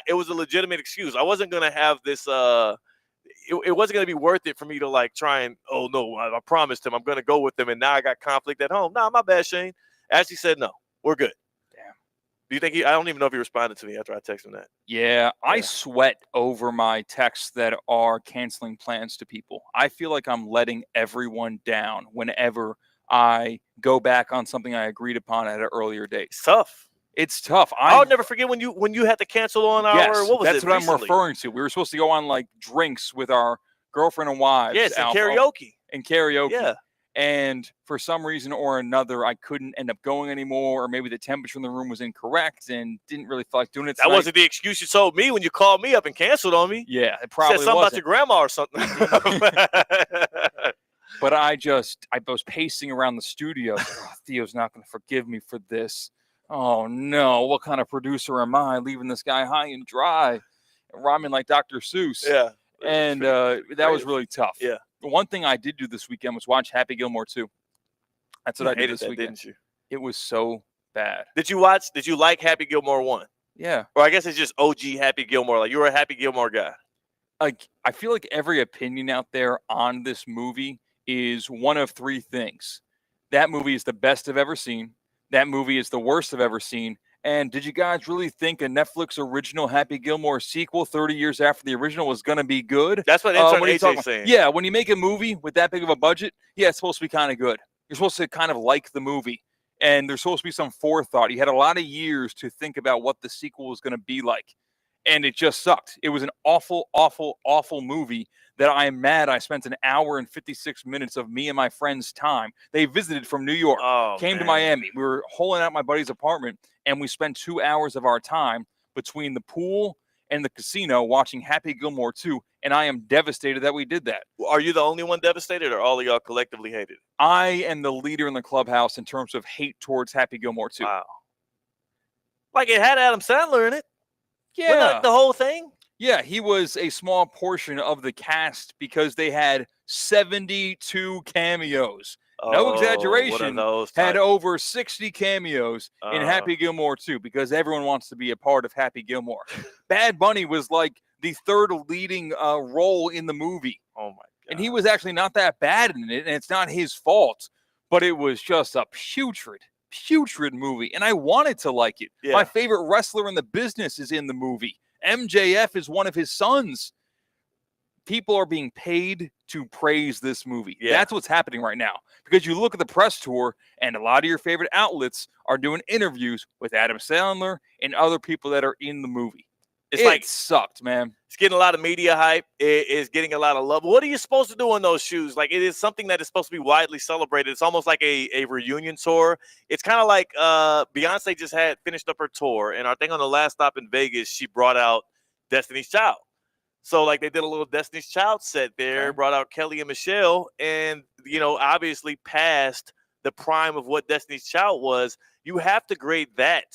it was a legitimate excuse. I wasn't going to have this, it wasn't going to be worth it for me to like try and, oh, no, I promised him I'm going to go with him. And now I got conflict at home. Nah, my bad, Shane. Ashley said, no, we're good. Do you think I don't even know if he responded to me after I texted him that. Yeah, I sweat over my texts that are canceling plans to people. I feel like I'm letting everyone down whenever I go back on something I agreed upon at an earlier date. It's tough. It's tough. I'll never forget when you had to cancel on our, what was that's it? What recently? I'm referring to. We were supposed to go on like drinks with our girlfriend and wives. Yes, and karaoke. And karaoke. Yeah. And for some reason or another, I couldn't end up going anymore, or maybe the temperature in the room was incorrect and didn't really feel like doing it. That wasn't the excuse you told me when you called me up and canceled on me. Yeah, it probably said something wasn't. about your grandma or something. But I was pacing around the studio. Oh, Theo's not going to forgive me for this. Oh, no. What kind of producer am I, leaving this guy high and dry, rhyming like Dr. Seuss? Yeah. And that was really tough. Yeah. The one thing I did do this weekend was watch Happy Gilmore 2. That's what I did this weekend. Didn't you? It was so bad. Did you like Happy Gilmore 1? Yeah. Or I guess it's just OG Happy Gilmore. Like, you were a Happy Gilmore guy. Like, I feel like every opinion out there on this movie is one of three things. That movie is the best I've ever seen. That movie is the worst I've ever seen. And did you guys really think a Netflix original Happy Gilmore sequel 30 years after the original was going to be good? That's what intern AJ's saying. Yeah, when you make a movie with that big of a budget, yeah, it's supposed to be kind of good. You're supposed to kind of like the movie. And there's supposed to be some forethought. You had a lot of years to think about what the sequel was going to be like. And it just sucked. It was an awful, awful, awful movie that I am mad I spent an hour and 56 minutes of me and my friends' time. They visited from New York, came to Miami. We were holing out my buddy's apartment, and we spent 2 hours of our time between the pool and the casino watching Happy Gilmore 2, and I am devastated that we did that. Are you the only one devastated, or all of y'all collectively hated? I am the leader in the clubhouse in terms of hate towards Happy Gilmore 2. Wow. Like, it had Adam Sandler in it. Yeah. Like the whole thing? Yeah, he was a small portion of the cast because they had 72 cameos. No exaggeration. Had over 60 cameos in Happy Gilmore 2 because everyone wants to be a part of Happy Gilmore. Bad Bunny was like the third leading role in the movie. Oh, my God. And he was actually not that bad in it, and it's not his fault. But it was just a putrid movie, and I wanted to like it. Yeah. My favorite wrestler in the business is in the movie. MJF is one of his sons. People are being paid to praise this movie. Yeah. That's what's happening right now. Because you look at the press tour, and a lot of your favorite outlets are doing interviews with Adam Sandler and other people that are in the movie. It sucked, man. It's getting a lot of media hype. It is getting a lot of love. What are you supposed to do in those shoes? Like, it is something that is supposed to be widely celebrated. It's almost like a reunion tour. It's kind of like Beyonce just had finished up her tour, and I think on the last stop in Vegas, she brought out Destiny's Child. So, like, they did a little Destiny's Child set there, brought out Kelly and Michelle, and, obviously past the prime of what Destiny's Child was. You have to grade that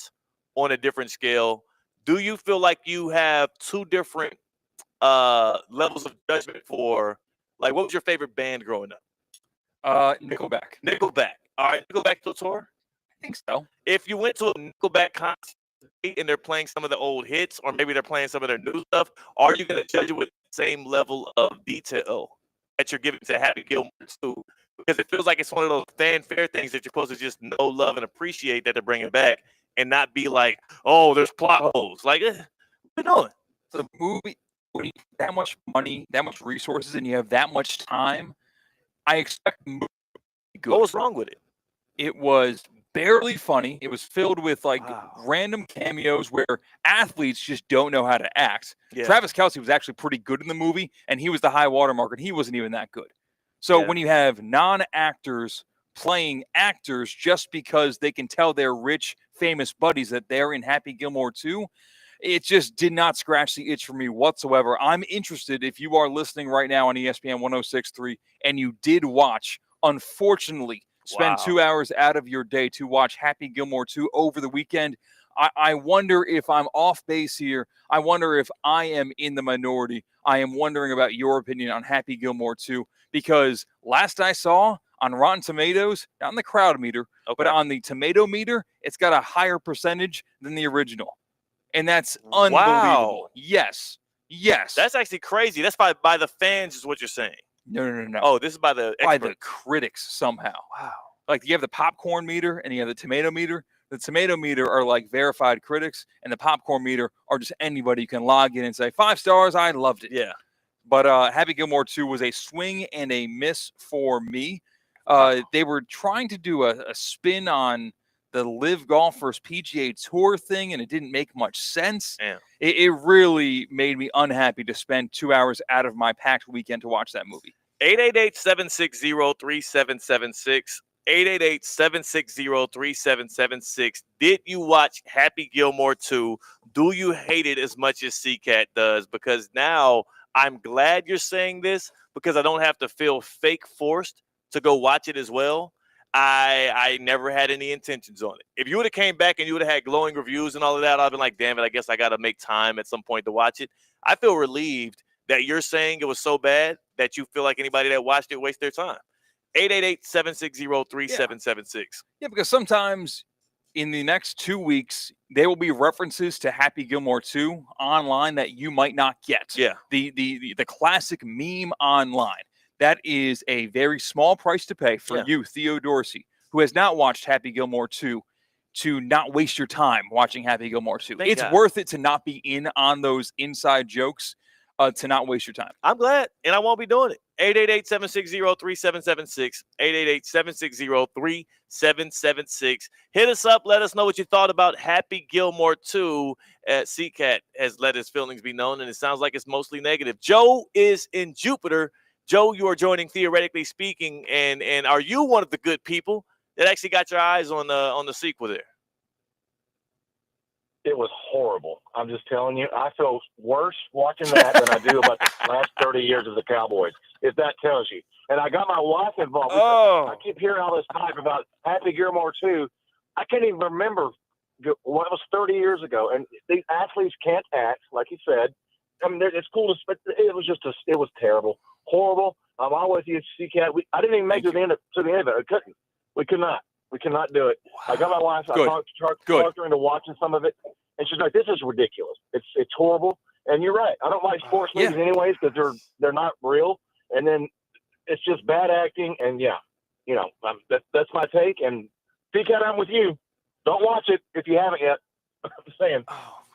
on a different scale. Do you feel like you have two different levels of judgment for, like, what was your favorite band growing up? Nickelback. Nickelback. All right, Nickelback to a tour? I think so. If you went to a Nickelback concert and they're playing some of the old hits, or maybe they're playing some of their new stuff, are you going to judge it with the same level of detail that you're giving to Happy Gilmore 2? Because it feels like it's one of those fanfare things that you're supposed to just know, love, and appreciate that they're bringing back, and not be like, oh, there's plot holes. Like, what are you doing? The movie, when you have that much money, that much resources, and you have that much time, I expect the movie to be good. What was wrong with it? It was barely funny. It was filled with random cameos where athletes just don't know how to act. Yeah. Travis Kelce was actually pretty good in the movie, and he was the high watermark, and he wasn't even that good. So when you have non-actors playing actors just because they can tell their rich, famous buddies that they're in Happy Gilmore 2, it just did not scratch the itch for me whatsoever. I'm interested, if you are listening right now on ESPN 106.3 and you did watch, unfortunately, spend 2 hours out of your day to watch Happy Gilmore 2 over the weekend, I wonder if I'm off base here. I wonder if I am in the minority. I am wondering about your opinion on Happy Gilmore 2, because last I saw on Rotten Tomatoes, not on the crowd meter, but on the tomato meter, it's got a higher percentage than the original. And that's unbelievable. Wow. Yes. That's actually crazy. That's by the fans is what you're saying. No. Oh, this is by the experts. By the critics somehow. Wow. Like you have the popcorn meter and you have the tomato meter. The tomato meter are like verified critics, and the popcorn meter are just anybody. You can log in and say 5 stars. I loved it. Yeah. But Happy Gilmore 2 was a swing and a miss for me. They were trying to do a spin on the Live Golfers PGA Tour thing, and it didn't make much sense. Yeah. It really made me unhappy to spend 2 hours out of my packed weekend to watch that movie. 888-760-3776. 888-760-3776. Did you watch Happy Gilmore 2? Do you hate it as much as CCAT does? Because now I'm glad you're saying this, because I don't have to feel fake forced to go watch it as well. I never had any intentions on it. If you would have came back and you would have had glowing reviews and all of that, I'd been like, damn it, I guess I got to make time at some point to watch it. I feel relieved that you're saying it was so bad that you feel like anybody that watched it wasted their time. 888-760-3776. Yeah, because sometimes in the next 2 weeks, there will be references to Happy Gilmore 2 online that you might not get. Yeah. The classic meme online. That is a very small price to pay for you, Theo Dorsey, who has not watched Happy Gilmore 2, to not waste your time watching Happy Gilmore 2. It's worth it to not be in on those inside jokes, to not waste your time. I'm glad, and I won't be doing it. 888-760-3776. 888-760-3776. Hit us up. Let us know what you thought about Happy Gilmore 2. CCAT has let his feelings be known, and it sounds like it's mostly negative. Joe is in Jupiter. Joe, you are joining Theoretically Speaking, and are you one of the good people that actually got your eyes on the sequel there? It was horrible. I'm just telling you, I feel worse watching that than I do about the last 30 years of the Cowboys, if that tells you. And I got my wife involved. I keep hearing all this hype about Happy Gilmore 2. I can't even remember what it was 30 years ago. And these athletes can't act, like you said. I mean, it's cool to, but it was just it was terrible, horrible. I'm always used to CCAT. I didn't even make it to the end of it. I couldn't. We could not do it. Wow. I got my wife. I talked her into watching some of it, and she's like, "This is ridiculous. It's horrible." And you're right. I don't like sports movies anyways because they're not real, and then it's just bad acting. And that's my take. And CCAT, I'm with you. Don't watch it if you haven't yet. I'm saying.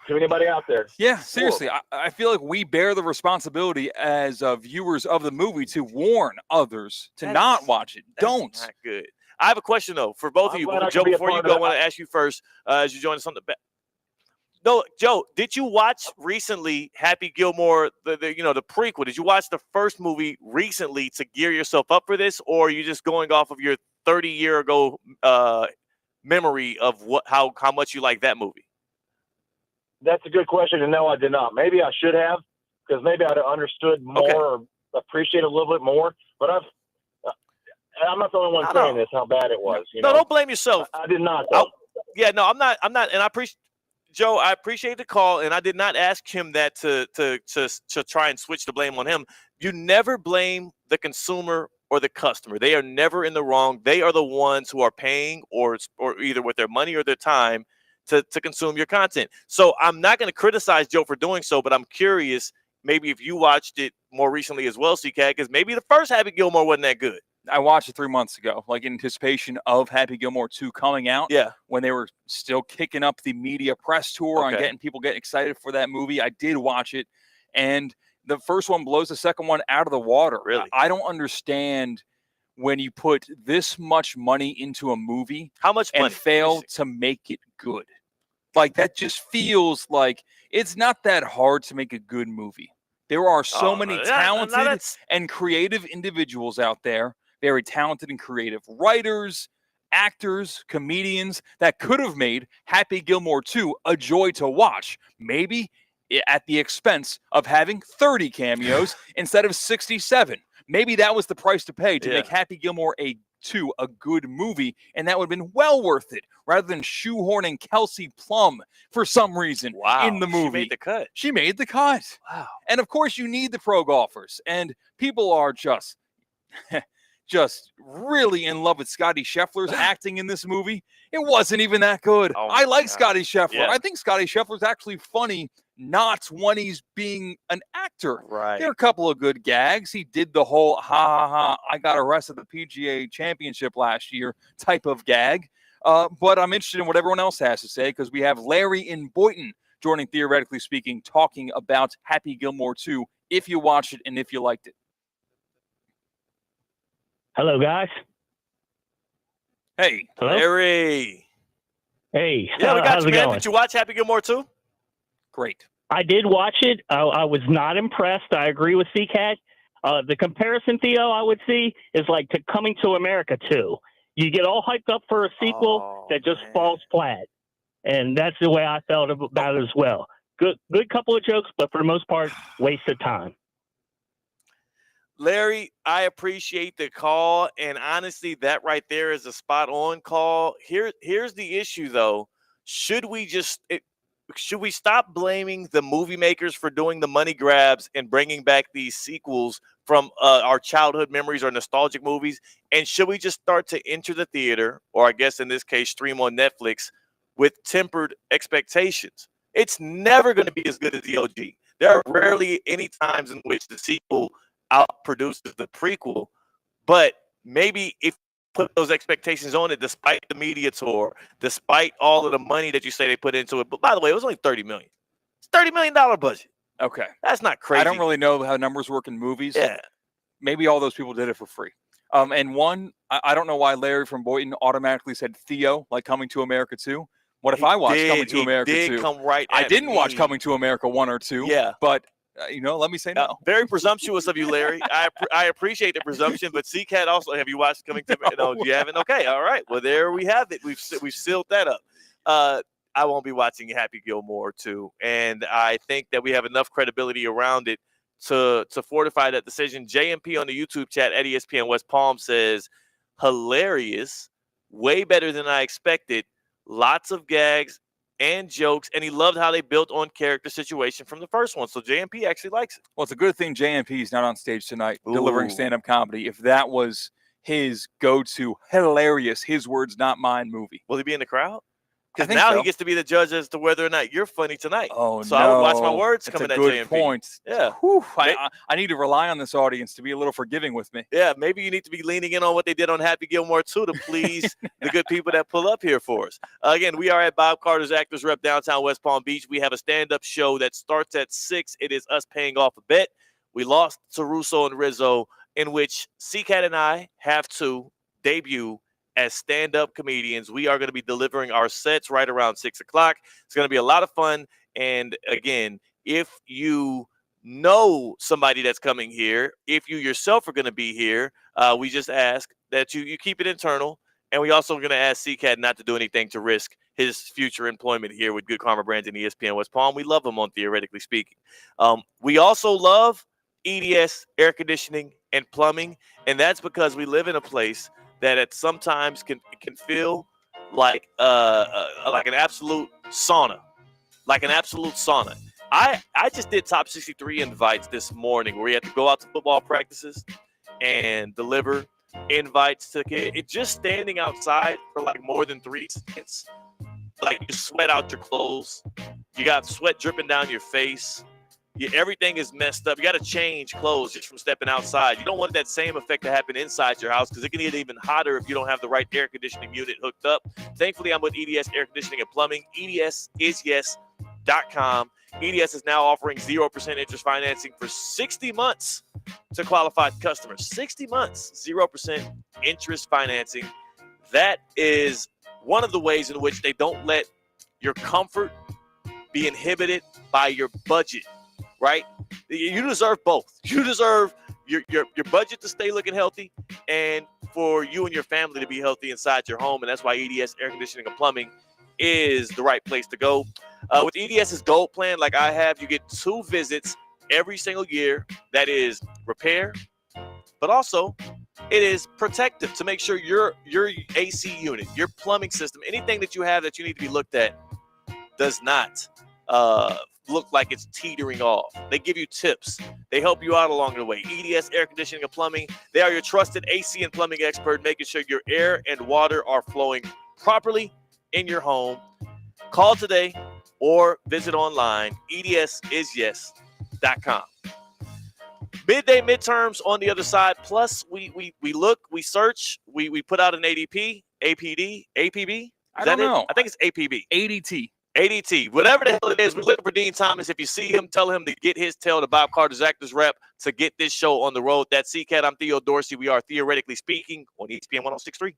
To anybody out there. Yeah, seriously. I feel like we bear the responsibility as viewers of the movie to warn others to not watch it. Don't. Not good. I have a question, though, for both of you. Joe, before you go, I want to ask you first as you join us on the back. No, Joe, did you watch recently Happy Gilmore, the prequel? Did you watch the first movie recently to gear yourself up for this, or are you just going off of your 30-year ago memory of how much you like that movie? That's a good question, and no, I did not. Maybe I should have, because maybe I'd have understood more or appreciate a little bit more. But I'm not the only one saying this, how bad it was. No, don't blame yourself. I did not. I'm not. And I appreciate Joe. I appreciate the call, and I did not ask him that to try and switch the blame on him. You never blame the consumer or the customer. They are never in the wrong. They are the ones who are paying or either with their money or their time to consume your content. So I'm not going to criticize Joe for doing so, but I'm curious maybe if you watched it more recently as well, CCAT, because maybe the first Happy Gilmore wasn't that good. I watched it 3 months ago, like in anticipation of Happy Gilmore 2 coming out. Yeah. When they were still kicking up the media press tour on getting people getting excited for that movie. I did watch it, and the first one blows the second one out of the water. Really? I don't understand when you put this much money into a movie. How much money? And fail to make it good. Like, that just feels like it's not that hard to make a good movie. There are so many talented and creative individuals out there, very talented and creative writers, actors, comedians that could have made Happy Gilmore 2 a joy to watch. Maybe at the expense of having 30 cameos instead of 67. Maybe that was the price to pay to make Happy Gilmore 2 a good movie, and that would have been well worth it, rather than shoehorning Kelsey Plum for some reason in the movie. She made the cut. She made the cut. Wow. And of course, you need the pro golfers, and people are just really in love with Scotty Scheffler's acting in this movie. It wasn't even that good. I like Scotty Scheffler. Yeah. I think Scotty Scheffler's actually funny, not when he's being an actor. Right. There are a couple of good gags. He did the whole I got arrested at the PGA Championship last year type of gag. But I'm interested in what everyone else has to say, because we have Larry in Boynton joining Theoretically Speaking, talking about Happy Gilmore 2, if you watched it and if you liked it. Hello, guys. Hey. Hello? Larry. Hey. Yeah, we got how's you, it man. going? Did you watch Happy Gilmore 2? Great. I did watch it. I was not impressed. I agree with CCAT. The comparison, Theo, I would see is like to Coming to America 2. You get all hyped up for a sequel that just falls flat. And that's the way I felt about it as well. Good couple of jokes, but for the most part, waste of time. Larry, I appreciate the call, and honestly, that right there is a spot-on call. Here's the issue, though. Should we stop blaming the movie makers for doing the money grabs and bringing back these sequels from our childhood memories or nostalgic movies? And should we just start to enter the theater, or I guess in this case, stream on Netflix, with tempered expectations? It's never going to be as good as the OG. There are rarely any times in which the sequel outproduces the prequel, but maybe if you put those expectations on it, despite the media tour, despite all of the money that you say they put into it. But by the way, it was only $30 million. It's $30 million budget. Okay. That's not crazy. I don't really know how numbers work in movies. Yeah. Maybe all those people did it for free. And one, I don't know why Larry from Boynton automatically said Theo, like Coming to America 2. What if I watched Coming to America 2? Come right I at didn't me. watch Coming to America 1 or 2. Yeah. But, let me say no. Very presumptuous of you, Larry. I appreciate the presumption, but CCAT also, have you watched Coming to America? No, you haven't? Okay, all right. Well, there we have it. We've sealed that up. I won't be watching Happy Gilmore 2, and I think that we have enough credibility around it to fortify that decision. JMP on the YouTube chat at ESPN West Palm says, hilarious, way better than I expected, lots of gags and jokes, and he loved how they built on character situation from the first one. So JMP actually likes it. Well, it's a good thing JMP is not on stage tonight delivering stand-up comedy. If that was his go-to hilarious, his words, not mine movie. Will he be in the crowd? Because now so. he gets to be the judge as to whether or not you're funny tonight. Oh, so no. I would watch my words That's coming a at good JMP. point. Yeah. Whew, I need to rely on this audience to be a little forgiving with me. Yeah, maybe you need to be leaning in on what they did on Happy Gilmore 2 to please the good people that pull up here for us. Again, we are at Bob Carter's Actors Rep downtown West Palm Beach. We have a stand-up show that starts at 6. It is us paying off a bet. We lost to Russo and Rizzo, in which CCAT and I have to debut as stand-up comedians. We are going to be delivering our sets right around 6 o'clock. It's going to be a lot of fun. And again, if you know somebody that's coming here, if you yourself are going to be here, we just ask that you keep it internal. And we also are going to ask CCAT not to do anything to risk his future employment here with Good Karma Brands and ESPN West Palm. We love them on Theoretically Speaking. We also love EDS, air conditioning, and plumbing. And that's because we live in a place that it sometimes can feel like an absolute sauna. Like an absolute sauna. I just did top 63 invites this morning where you have to go out to football practices and deliver invites to it. Just standing outside for like more than 3 seconds. Like you sweat out your clothes. You got sweat dripping down your face. Everything is messed up. You got to change clothes just from stepping outside. You don't want that same effect to happen inside your house because it can get even hotter if you don't have the right air conditioning unit hooked up. Thankfully, I'm with EDS Air Conditioning and Plumbing. EDSisyes.com. EDS is now offering 0% interest financing for 60 months. to qualified customers. 60 months, 0% interest financing. That is one of the ways in which they don't let your comfort be inhibited by your budget, right? You deserve both. You deserve your budget to stay looking healthy and for you and your family to be healthy inside your home. And that's why EDS Air Conditioning and Plumbing is the right place to go. With EDS's Gold Plan, like I have, you get 2 visits every single year. That is repair, but also it is protective to make sure your AC unit, your plumbing system, anything that you have that you need to be looked at does not look like it's teetering off. They give you tips. They help you out along the way. EDS Air Conditioning and Plumbing, they are your trusted AC and plumbing expert, making sure your air and water are flowing properly in your home. Call today or visit online, edsisyes.com. Midday midterms on the other side. Plus, we look, we search, we put out an ADP, APD, APB. I don't know. I think it's APB. ADT. Whatever the hell it is, we're looking for Dean Thomas. If you see him, tell him to get his tail to Bob Carter's Actors Rep to get this show on the road. That's CCAT. I'm Theo Dorsey. We are Theoretically Speaking on ESPN 106.3.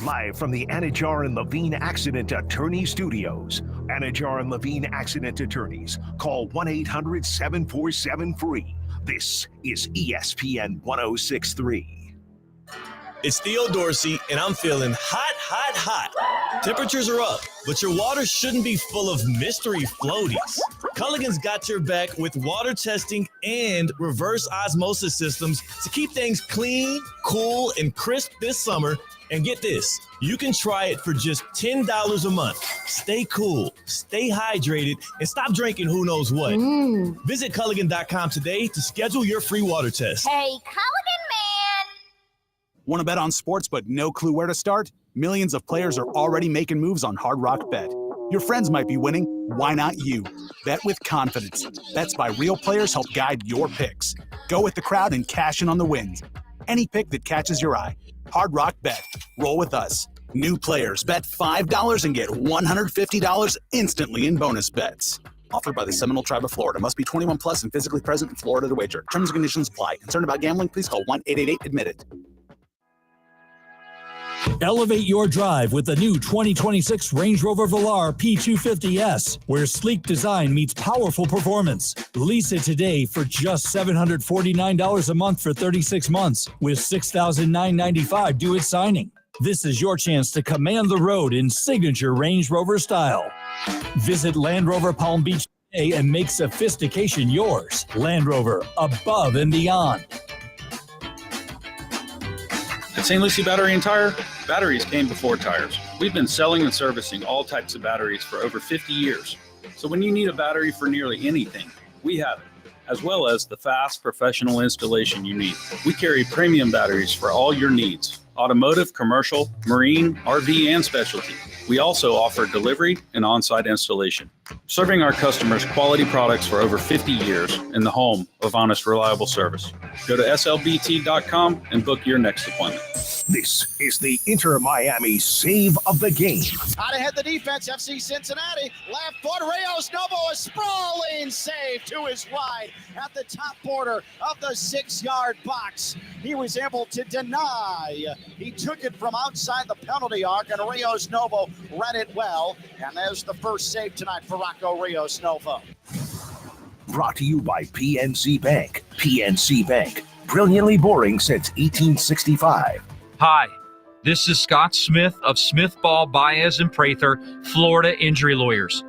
Live from the Anajar and Levine Accident Attorney Studios. Anajar and Levine Accident Attorneys. Call 1-800-747-FREE. This is ESPN 106.3. It's Theo Dorsey, and I'm feeling hot, hot, hot. Temperatures are up, but your water shouldn't be full of mystery floaties. Culligan's got your back with water testing and reverse osmosis systems to keep things clean, cool, and crisp this summer. And get this, you can try it for just $10 a month. Stay cool, stay hydrated, and stop drinking who knows what. Visit Culligan.com today to schedule your free water test. Hey, Culligan man! Want to bet on sports but no clue where to start? Millions of players are already making moves on Hard Rock Bet. Your friends might be winning. Why not you? Bet with confidence. Bets by real players help guide your picks. Go with the crowd and cash in on the wins. Any pick that catches your eye. Hard Rock Bet. Roll with us. New players bet $5 and get $150 instantly in bonus bets. Offered by the Seminole Tribe of Florida. Must be 21 plus and physically present in Florida to wager. Terms and conditions apply. Concerned about gambling? Please call 1-888-ADMIT-IT. Elevate your drive with the new 2026 Range Rover Velar P250S, where sleek design meets powerful performance. Lease it today for just $749 a month for 36 months, with $6,995 due at signing. This is your chance to command the road in signature Range Rover style. Visit Land Rover Palm Beach today and make sophistication yours. Land Rover, above and beyond. At St. Lucie Battery and Tire, batteries came before tires. We've been selling and servicing all types of batteries for over 50 years. So when you need a battery for nearly anything, we have it, as well as the fast professional installation you need. We carry premium batteries for all your needs: automotive, commercial, marine, RV, and specialty. We also offer delivery and on-site installation, serving our customers quality products for over 50 years in the home of honest, reliable service. Go to slbt.com and book your next appointment. This is the Inter Miami Save of the Game. Out ahead the defense, FC Cincinnati. Left foot, Rios Novo, a sprawling save to his right at the top border of the 6-yard box. He was able to deny. He took it from outside the penalty arc, and Rios Novo read it well. And there's the first save tonight for Rocco Rios Novo. Brought to you by PNC Bank. PNC Bank, brilliantly boring since 1865. Hi, this is Scott Smith of Smith Ball, Baez, and Prather, Florida Injury Lawyers.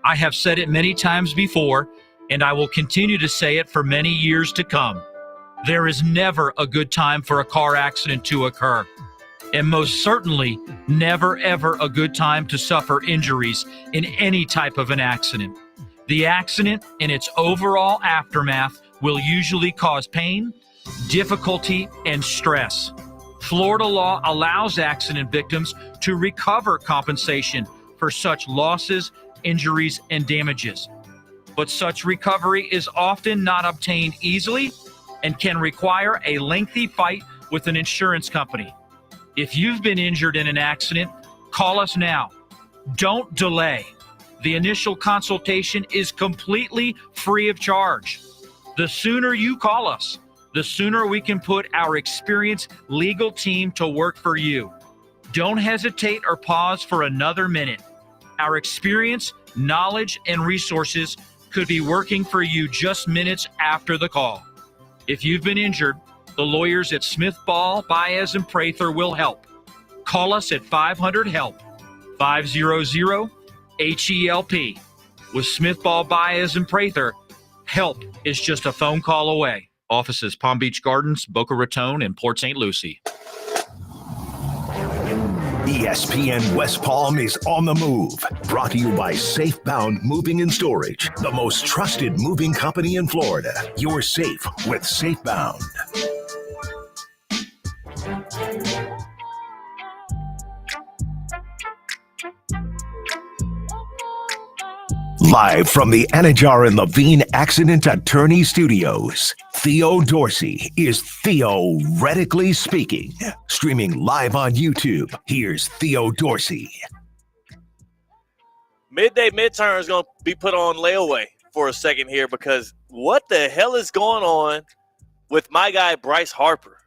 I have said it many times before, and I will continue to say it for many years to come. There is never a good time for a car accident to occur, and most certainly never ever a good time to suffer injuries in any type of an accident. The accident and its overall aftermath will usually cause pain, difficulty, and stress. Florida law allows accident victims to recover compensation for such losses, injuries, and damages. But such recovery is often not obtained easily and can require a lengthy fight with an insurance company. If you've been injured in an accident, call us now. Don't delay. The initial consultation is completely free of charge. The sooner you call us, the sooner we can put our experienced legal team to work for you. Don't hesitate or pause for another minute. Our experience, knowledge, and resources could be working for you just minutes after the call. If you've been injured, the lawyers at Smith, Ball, Baez, and Prather will help. Call us at 500-HELP, 500-HELP. With Smith, Ball, Baez, and Prather, help is just a phone call away. Offices Palm Beach Gardens, Boca Raton, and Port St. Lucie. ESPN West Palm is on the move. Brought to you by Safebound Moving and Storage, the most trusted moving company in Florida. You're safe with Safebound. Live from the Anajar and Levine Accident Attorney Studios, Theo Dorsey is theoretically speaking. Streaming live on YouTube, here's Theo Dorsey. Midday midterm is going to be put on layaway for a second here because what the hell is going on with my guy Bryce Harper?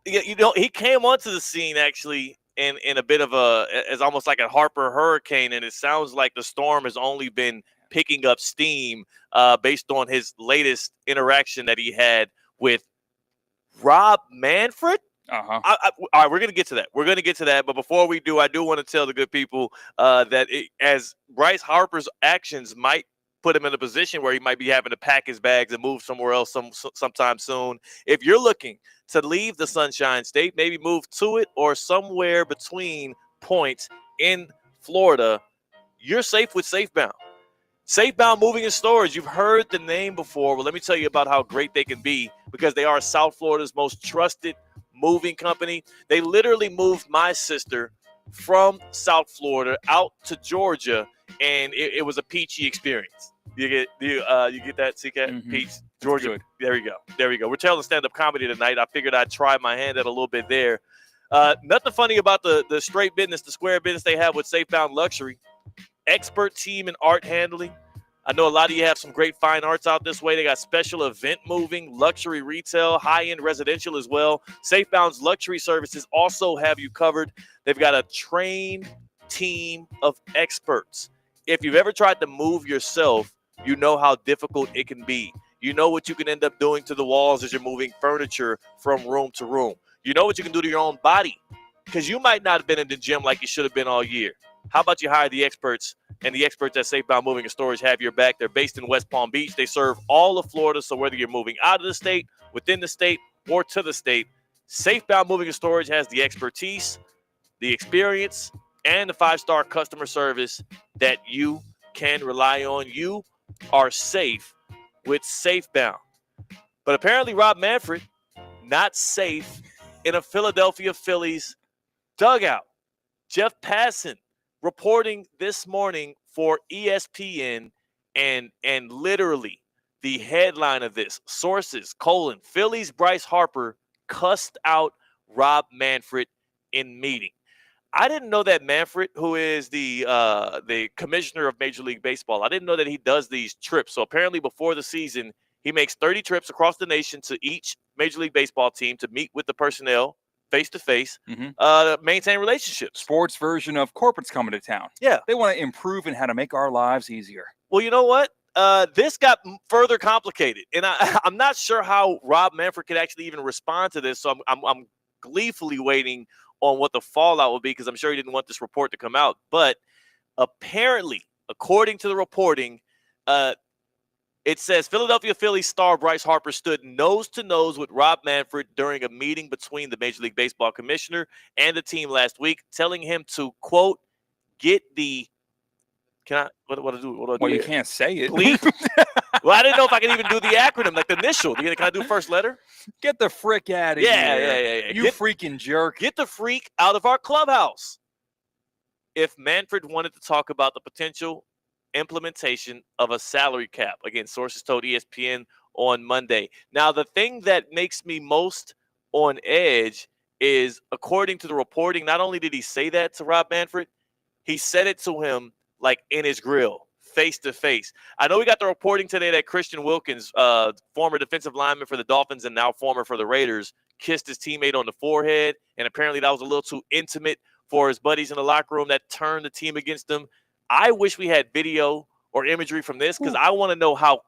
You know, he came onto the scene actually in a bit of as almost like a Harper hurricane, and it sounds like the storm has only been picking up steam based on his latest interaction that he had with Rob Manfred. All right, we're going to get to that. But before we do, I do want to tell the good people that as Bryce Harper's actions might put him in a position where he might be having to pack his bags and move somewhere else sometime soon. If you're looking to leave the Sunshine State, maybe move to it or somewhere between points in Florida, you're safe with Safebound. Safebound Moving and Storage. You've heard the name before. Well, let me tell you about how great they can be because they are South Florida's most trusted moving company. They literally moved my sister from South Florida out to Georgia, and it was a peachy experience. You get that, CCAT? Peach, Georgia. Good. There we go. We're telling stand-up comedy tonight. I figured I'd try my hand at a little bit there. Nothing funny about the straight business, the square business they have with Safebound Luxury. Expert team in art handling. I know a lot of you have some great fine arts out this way. They got special event moving, luxury retail, high-end residential as well. Safebound's luxury services also have you covered. They've got a trained team of experts. If you've ever tried to move yourself, you know how difficult it can be. You know what you can end up doing to the walls as you're moving furniture from room to room. You know what you can do to your own body because you might not have been in the gym like you should have been all year. How about you hire the experts, and the experts at Safebound Moving and Storage have your back. They're based in West Palm Beach. They serve all of Florida, so whether you're moving out of the state, within the state, or to the state, Safebound Moving and Storage has the expertise, the experience, and the 5-star customer service that you can rely on. You are safe with Safebound. But apparently Rob Manfred, not safe in a Philadelphia Phillies dugout. Jeff Passan reporting this morning for ESPN, and literally the headline of this, sources, Phillies Bryce Harper cussed out Rob Manfred in meeting. I didn't know that Manfred, who is the commissioner of Major League Baseball, I didn't know that he does these trips. So apparently before the season, he makes 30 trips across the nation to each Major League Baseball team to meet with the personnel face-to-face, maintain relationships. Sports version of corporate's coming to town. Yeah. They want to improve in how to make our lives easier. Well, you know what? This got further complicated, and I'm not sure how Rob Manfred could actually even respond to this, so I'm gleefully waiting on what the fallout will be because I'm sure he didn't want this report to come out. But apparently, according to the reporting, it says Philadelphia Phillies star Bryce Harper stood nose-to-nose with Rob Manfred during a meeting between the Major League Baseball commissioner and the team last week, telling him to, quote, get the – can I – what do I do? Well, you can't say it. Please? Well, I didn't know if I could even do the acronym, like the initial. Can I do first letter? Get the frick out of here. Yeah. You freaking jerk. Get the freak out of our clubhouse. If Manfred wanted to talk about the potential implementation of a salary cap. Again, sources told ESPN on Monday. Now, the thing that makes me most on edge is, according to the reporting, not only did he say that to Rob Manfred, he said it to him like in his grill, face to face. I know we got the reporting today that Christian Wilkins, former defensive lineman for the Dolphins and now former for the Raiders, kissed his teammate on the forehead, and apparently that was a little too intimate for his buddies in the locker room. That turned the team against him. I wish we had video or imagery from this because I want to know how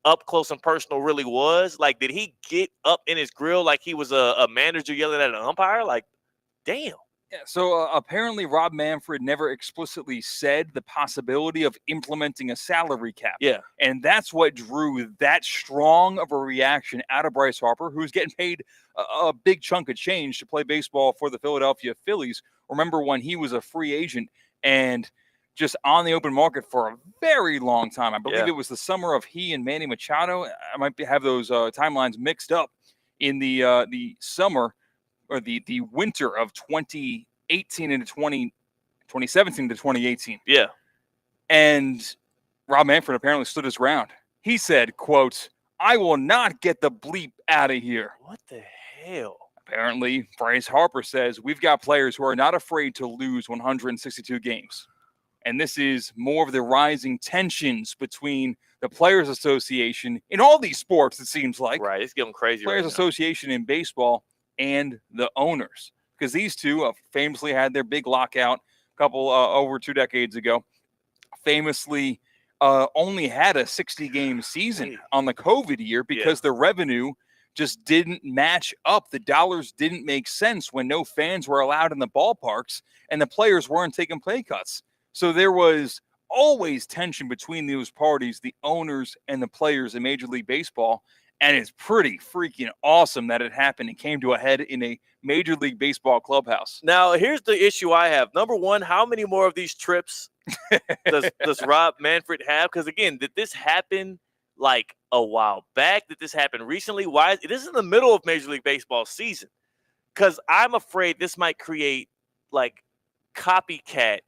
up close and personal really was. Like, did he get up in his grill like he was a manager yelling at an umpire? Like, damn. Yeah, so apparently Rob Manfred never explicitly said the possibility of implementing a salary cap. Yeah. And that's what drew that strong of a reaction out of Bryce Harper, who's getting paid a big chunk of change to play baseball for the Philadelphia Phillies. Remember when he was a free agent and just on the open market for a very long time. I believe it was the summer of he and Manny Machado. I might have those timelines mixed up in the summer or the winter of 2018 into 2017 to 2018. Yeah. And Rob Manfred apparently stood his ground. He said, quote, "I will not get the bleep out of here." What the hell? Apparently, Bryce Harper says, "We've got players who are not afraid to lose 162 games. And this is more of the rising tensions between the Players Association in all these sports, it seems like. Right, it's getting crazy. Players right Association in baseball and the owners. Because these two famously had their big lockout a couple over 2 decades ago. Famously only had a 60-game season on the COVID year because the revenue just didn't match up. The dollars didn't make sense when no fans were allowed in the ballparks and the players weren't taking pay cuts. So there was always tension between those parties, the owners and the players in Major League Baseball. And it's pretty freaking awesome that it happened and came to a head in a Major League Baseball clubhouse. Now, here's the issue I have. Number one, how many more of these trips does Rob Manfred have? Because, again, did this happen like a while back? Did this happen recently? Why? This is in the middle of Major League Baseball season. Because I'm afraid this might create, like, copycat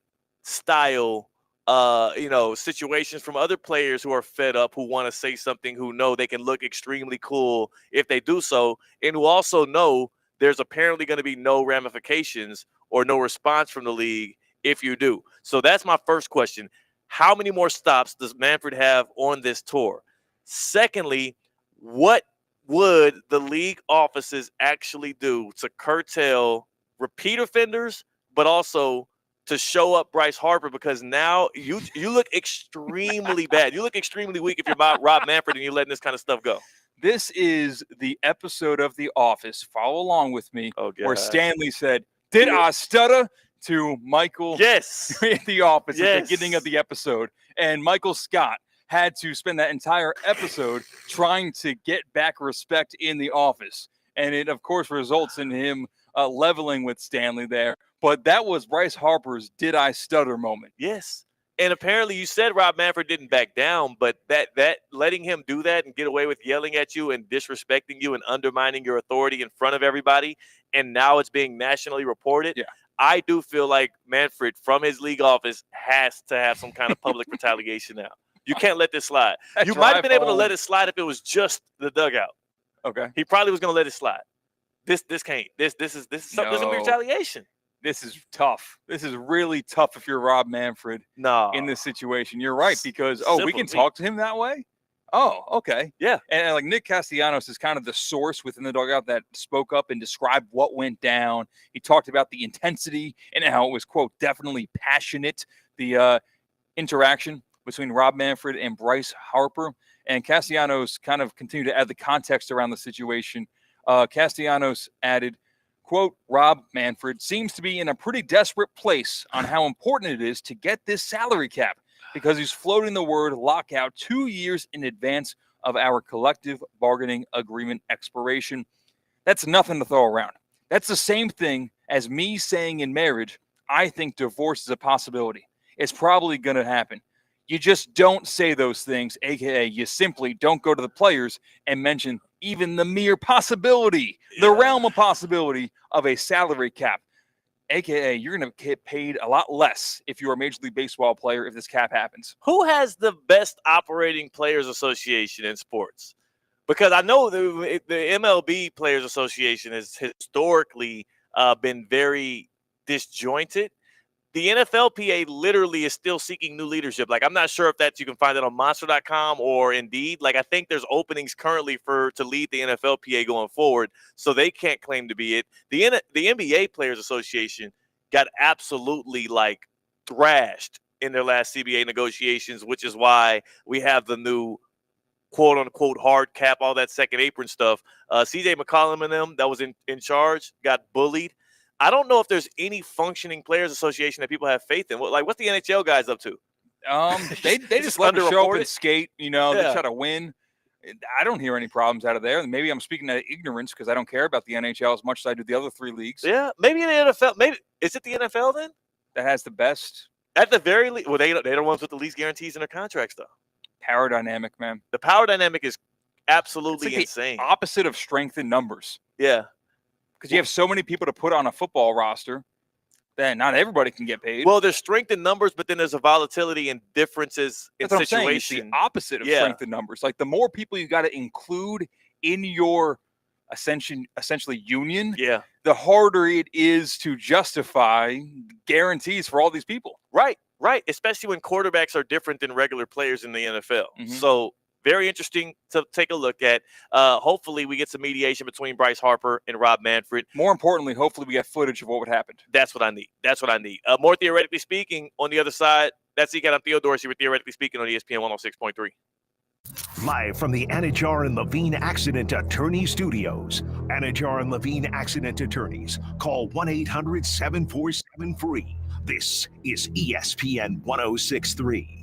style situations from other players who are fed up, who want to say something, who know they can look extremely cool if they do so, and who also know there's apparently going to be no ramifications or no response from the league if you do. So that's my first question. How many more stops does Manfred have on this tour? Secondly, what would the league offices actually do to curtail repeat offenders, but also to show up Bryce Harper? Because now you look extremely bad. You look extremely weak if you're about Rob Manfred and you're letting this kind of stuff go. This is the episode of The Office. Follow along with me. Where Stanley said, "Did I stutter?" to Michael yes. in The Office yes. at the beginning of the episode. And Michael Scott had to spend that entire episode trying to get back respect in the office. And it, of course, results in him leveling with Stanley there. But that was Bryce Harper's "did I stutter" moment. Yes. And apparently you said Rob Manfred didn't back down, but that letting him do that and get away with yelling at you and disrespecting you and undermining your authority in front of everybody, and now it's being nationally reported. Yeah. I do feel like Manfred from his league office has to have some kind of public retaliation now. You can't let this slide. You might have been able to let it slide if it was just the dugout. Okay. He probably was going to let it slide. This can't. This is retaliation. This is tough. This is really tough if you're Rob Manfred in this situation. You're right, because, we can talk to him that way? Oh, okay. Yeah. And like Nick Castellanos is kind of the source within the dugout that spoke up and described what went down. He talked about the intensity and how it was, quote, definitely passionate, the interaction between Rob Manfred and Bryce Harper. And Castellanos kind of continued to add the context around the situation. Castellanos added, quote, "Rob Manfred seems to be in a pretty desperate place on how important it is to get this salary cap because he's floating the word lockout 2 years in advance of our collective bargaining agreement expiration." That's nothing to throw around. That's the same thing as me saying in marriage, I think divorce is a possibility. It's probably going to happen. You just don't say those things, aka you simply don't go to the players and mention even the mere possibility, the realm of possibility of a salary cap, aka you're going to get paid a lot less if you're a Major League Baseball player if this cap happens. Who has the best operating players association in sports? Because I know the MLB Players Association has historically been very disjointed. the NFLPA literally is still seeking new leadership. Like, I'm not sure if you can find it on monster.com or Indeed. Like, I think there's openings currently to lead the NFLPA going forward, so they can't claim to be it. The NBA Players Association got absolutely, like, thrashed in their last CBA negotiations, which is why we have the new quote-unquote hard cap, all that second apron stuff. CJ McCollum and them that was in charge got bullied. I don't know if there's any functioning players association that people have faith in. What's the NHL guys up to? They just let them show up and skate. They try to win. I don't hear any problems out of there. Maybe I'm speaking out of ignorance because I don't care about the NHL as much as I do the other three leagues. Yeah, maybe in the NFL. Maybe is it the NFL then that has the best? At the very least, well, they're the ones with the least guarantees in their contracts, though. Power dynamic, man. The power dynamic is absolutely insane. The opposite of strength in numbers. Yeah. Because you have so many people to put on a football roster, then not everybody can get paid. Well, there's strength in numbers, but then there's a volatility and differences in situations. It's the opposite of strength in numbers. Like, the more people you got to include in your essentially union, the harder it is to justify guarantees for all these people. Right. Especially when quarterbacks are different than regular players in the NFL. Mm-hmm. So very interesting to take a look at. Hopefully we get some mediation between Bryce Harper and Rob Manfred. More importantly, hopefully we get footage of what happened. That's what I need. More Theoretically Speaking on the other side. That's I'm Theo Dorsey with Theoretically Speaking on ESPN 106.3. Live from the Anajar and Levine Accident Attorney Studios. Anajar and Levine Accident Attorneys. Call 1-800-747-FREE. This is ESPN 106.3.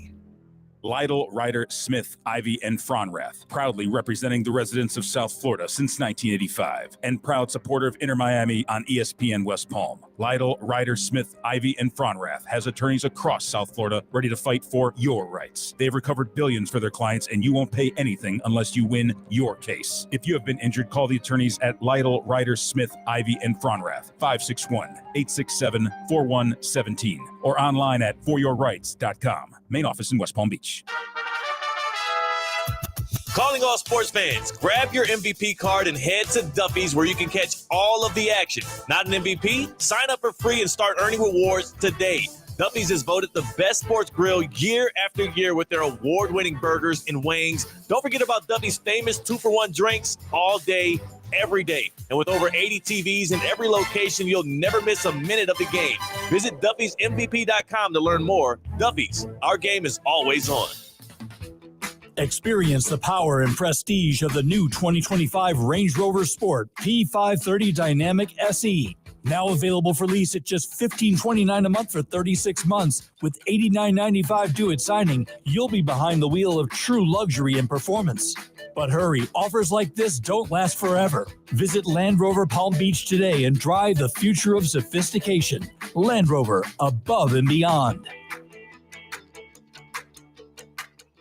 Lytle, Ryder, Smith, Ivy, and Fronrath, proudly representing the residents of South Florida since 1985, and proud supporter of Inter Miami on ESPN West Palm. Lytle, Ryder, Smith, Ivy, and Fronrath has attorneys across South Florida ready to fight for your rights. They've recovered billions for their clients, and you won't pay anything unless you win your case. If you have been injured, call the attorneys at Lytle, Ryder, Smith, Ivy, and Fronrath, 561-867-4117, or online at foryourrights.com. Main office in West Palm Beach. Calling all sports fans, grab your MVP card and head to Duffy's where you can catch all of the action. Not an MVP? Sign up for free and start earning rewards today. Duffy's is voted the best sports grill year after year with their award-winning burgers and wings. Don't forget about Duffy's famous 2-for-1 drinks all day, every day. And with over 80 TVs in every location, you'll never miss a minute of the game. Visit Duffy'sMVP.com to learn more. Duffy's, our game is always on. Experience the power and prestige of the new 2025 Range Rover Sport P530 Dynamic SE. Now available for lease at just $15.29 a month for 36 months. With $89.95 due at signing, you'll be behind the wheel of true luxury and performance. But hurry, offers like this don't last forever. Visit Land Rover Palm Beach today and drive the future of sophistication. Land Rover, above and beyond.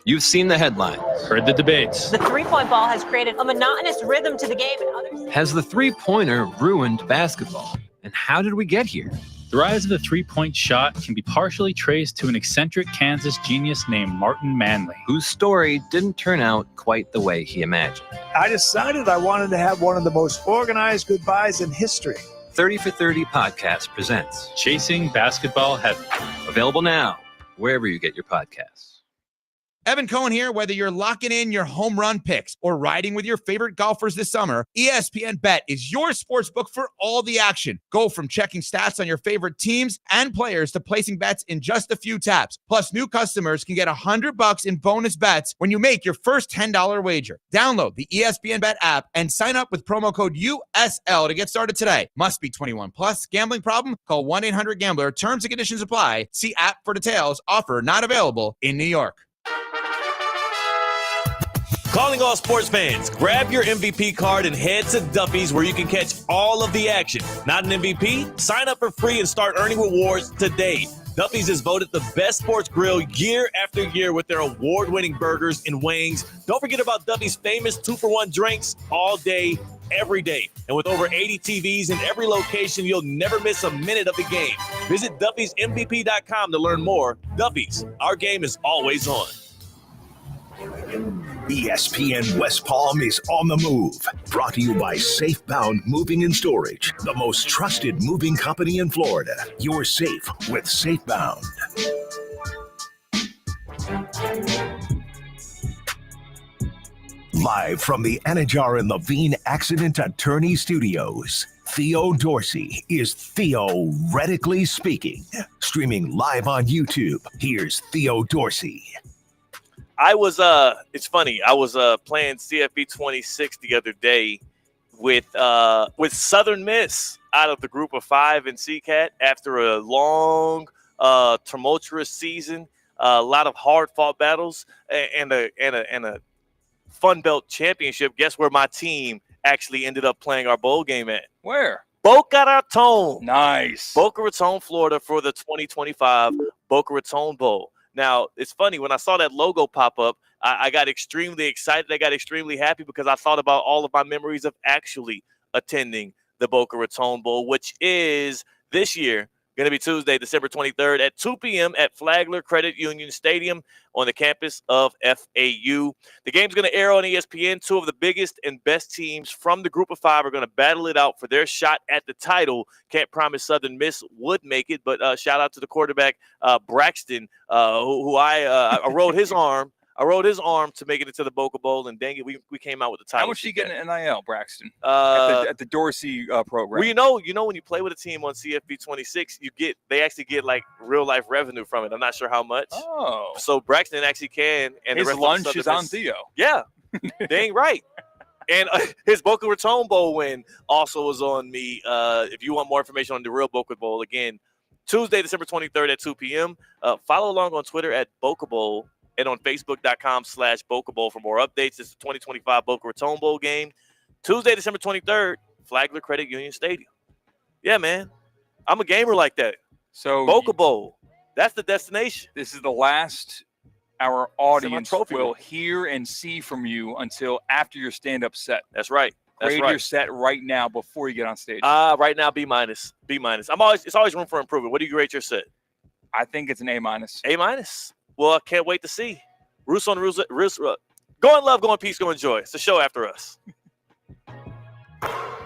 You've seen the headlines, heard the debates. The three-point ball has created a monotonous rhythm to the game. And others. Has the three-pointer ruined basketball? And how did we get here? The rise of the three-point shot can be partially traced to an eccentric Kansas genius named Martin Manley, whose story didn't turn out quite the way he imagined. I decided I wanted to have one of the most organized goodbyes in history. 30 for 30 podcast presents Chasing Basketball Heaven. Available now, wherever you get your podcasts. Evan Cohen here. Whether you're locking in your home run picks or riding with your favorite golfers this summer, ESPN Bet is your sports book for all the action. Go from checking stats on your favorite teams and players to placing bets in just a few taps. Plus, new customers can get $100 in bonus bets when you make your first $10 wager. Download the ESPN Bet app and sign up with promo code USL to get started today. Must be 21 plus. Gambling problem? Call 1-800-GAMBLER. Terms and conditions apply. See app for details. Offer not available in New York. Calling all sports fans, grab your MVP card and head to Duffy's where you can catch all of the action. Not an MVP? Sign up for free and start earning rewards today. Duffy's is voted the best sports grill year after year with their award-winning burgers and wings. Don't forget about Duffy's famous 2-for-1 drinks all day, every day. And with over 80 TVs in every location, you'll never miss a minute of the game. Visit Duffy'sMVP.com to learn more. Duffy's, our game is always on. ESPN West Palm is on the move. Brought to you by Safebound Moving and Storage, the most trusted moving company in Florida. You're safe with Safebound. Live from the Anajar and Levine Accident Attorney Studios, Theo Dorsey is theoretically speaking. Streaming live on YouTube, here's Theo Dorsey. It's funny. I was playing CFB 26 the other day with Southern Miss out of the group of 5 in CCAT after a long, tumultuous season, a lot of hard-fought battles, and a Fun Belt championship. Guess where my team actually ended up playing our bowl game at? Where? Boca Raton. Nice. Boca Raton, Florida for the 2025 Boca Raton Bowl. Now, it's funny, when I saw that logo pop up, I got extremely excited. I got extremely happy because I thought about all of my memories of actually attending the Boca Raton Bowl, which is this year going to be Tuesday, December 23rd at 2 p.m. at Flagler Credit Union Stadium on the campus of FAU. The game's going to air on ESPN. 2 of the biggest and best teams from the group of 5 are going to battle it out for their shot at the title. Can't promise Southern Miss would make it, but shout out to the quarterback, Braxton, who I rode his arm. I rode his arm to make it into the Boca Bowl, and dang it, we came out with the title. How much you getting an NIL, Braxton? At the Dorsey program. Well, you know when you play with a team on CFB 26, they actually get like real life revenue from it. I'm not sure how much. Oh, so Braxton actually can, and his the rest lunch of is on Theo. Yeah, dang right. And his Boca Raton Bowl win also was on me. If you want more information on the real Boca Bowl, again, Tuesday, December 23rd at 2 p.m. Follow along on Twitter at Boca Bowl. And on Facebook.com/Boca Bowl for more updates. It's the 2025 Boca Raton Bowl game. Tuesday, December 23rd, Flagler Credit Union Stadium. Yeah, man. I'm a gamer like that. So Boca Bowl, that's the destination. This is the last our audience will hear and see from you until after your stand-up set. That's right. That's Grade right. your set right now before you get on stage. Right now, B-. B-. It's always room for improvement. What do you rate your set? I think it's an A-. A-? Well, I can't wait to see. Roos on Roos. Go in love, go in peace, go in joy. It's the show after us.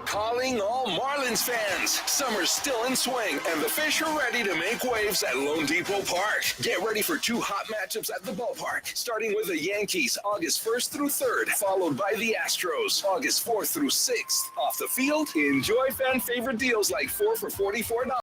Calling all Marlins fans. Summer's still in swing, and the Fish are ready to make waves at Lone Depot Park. Get ready for 2 hot matchups at the ballpark, starting with the Yankees August 1st through 3rd, followed by the Astros August 4th through 6th. Off the field, enjoy fan favorite deals like 4 for $44.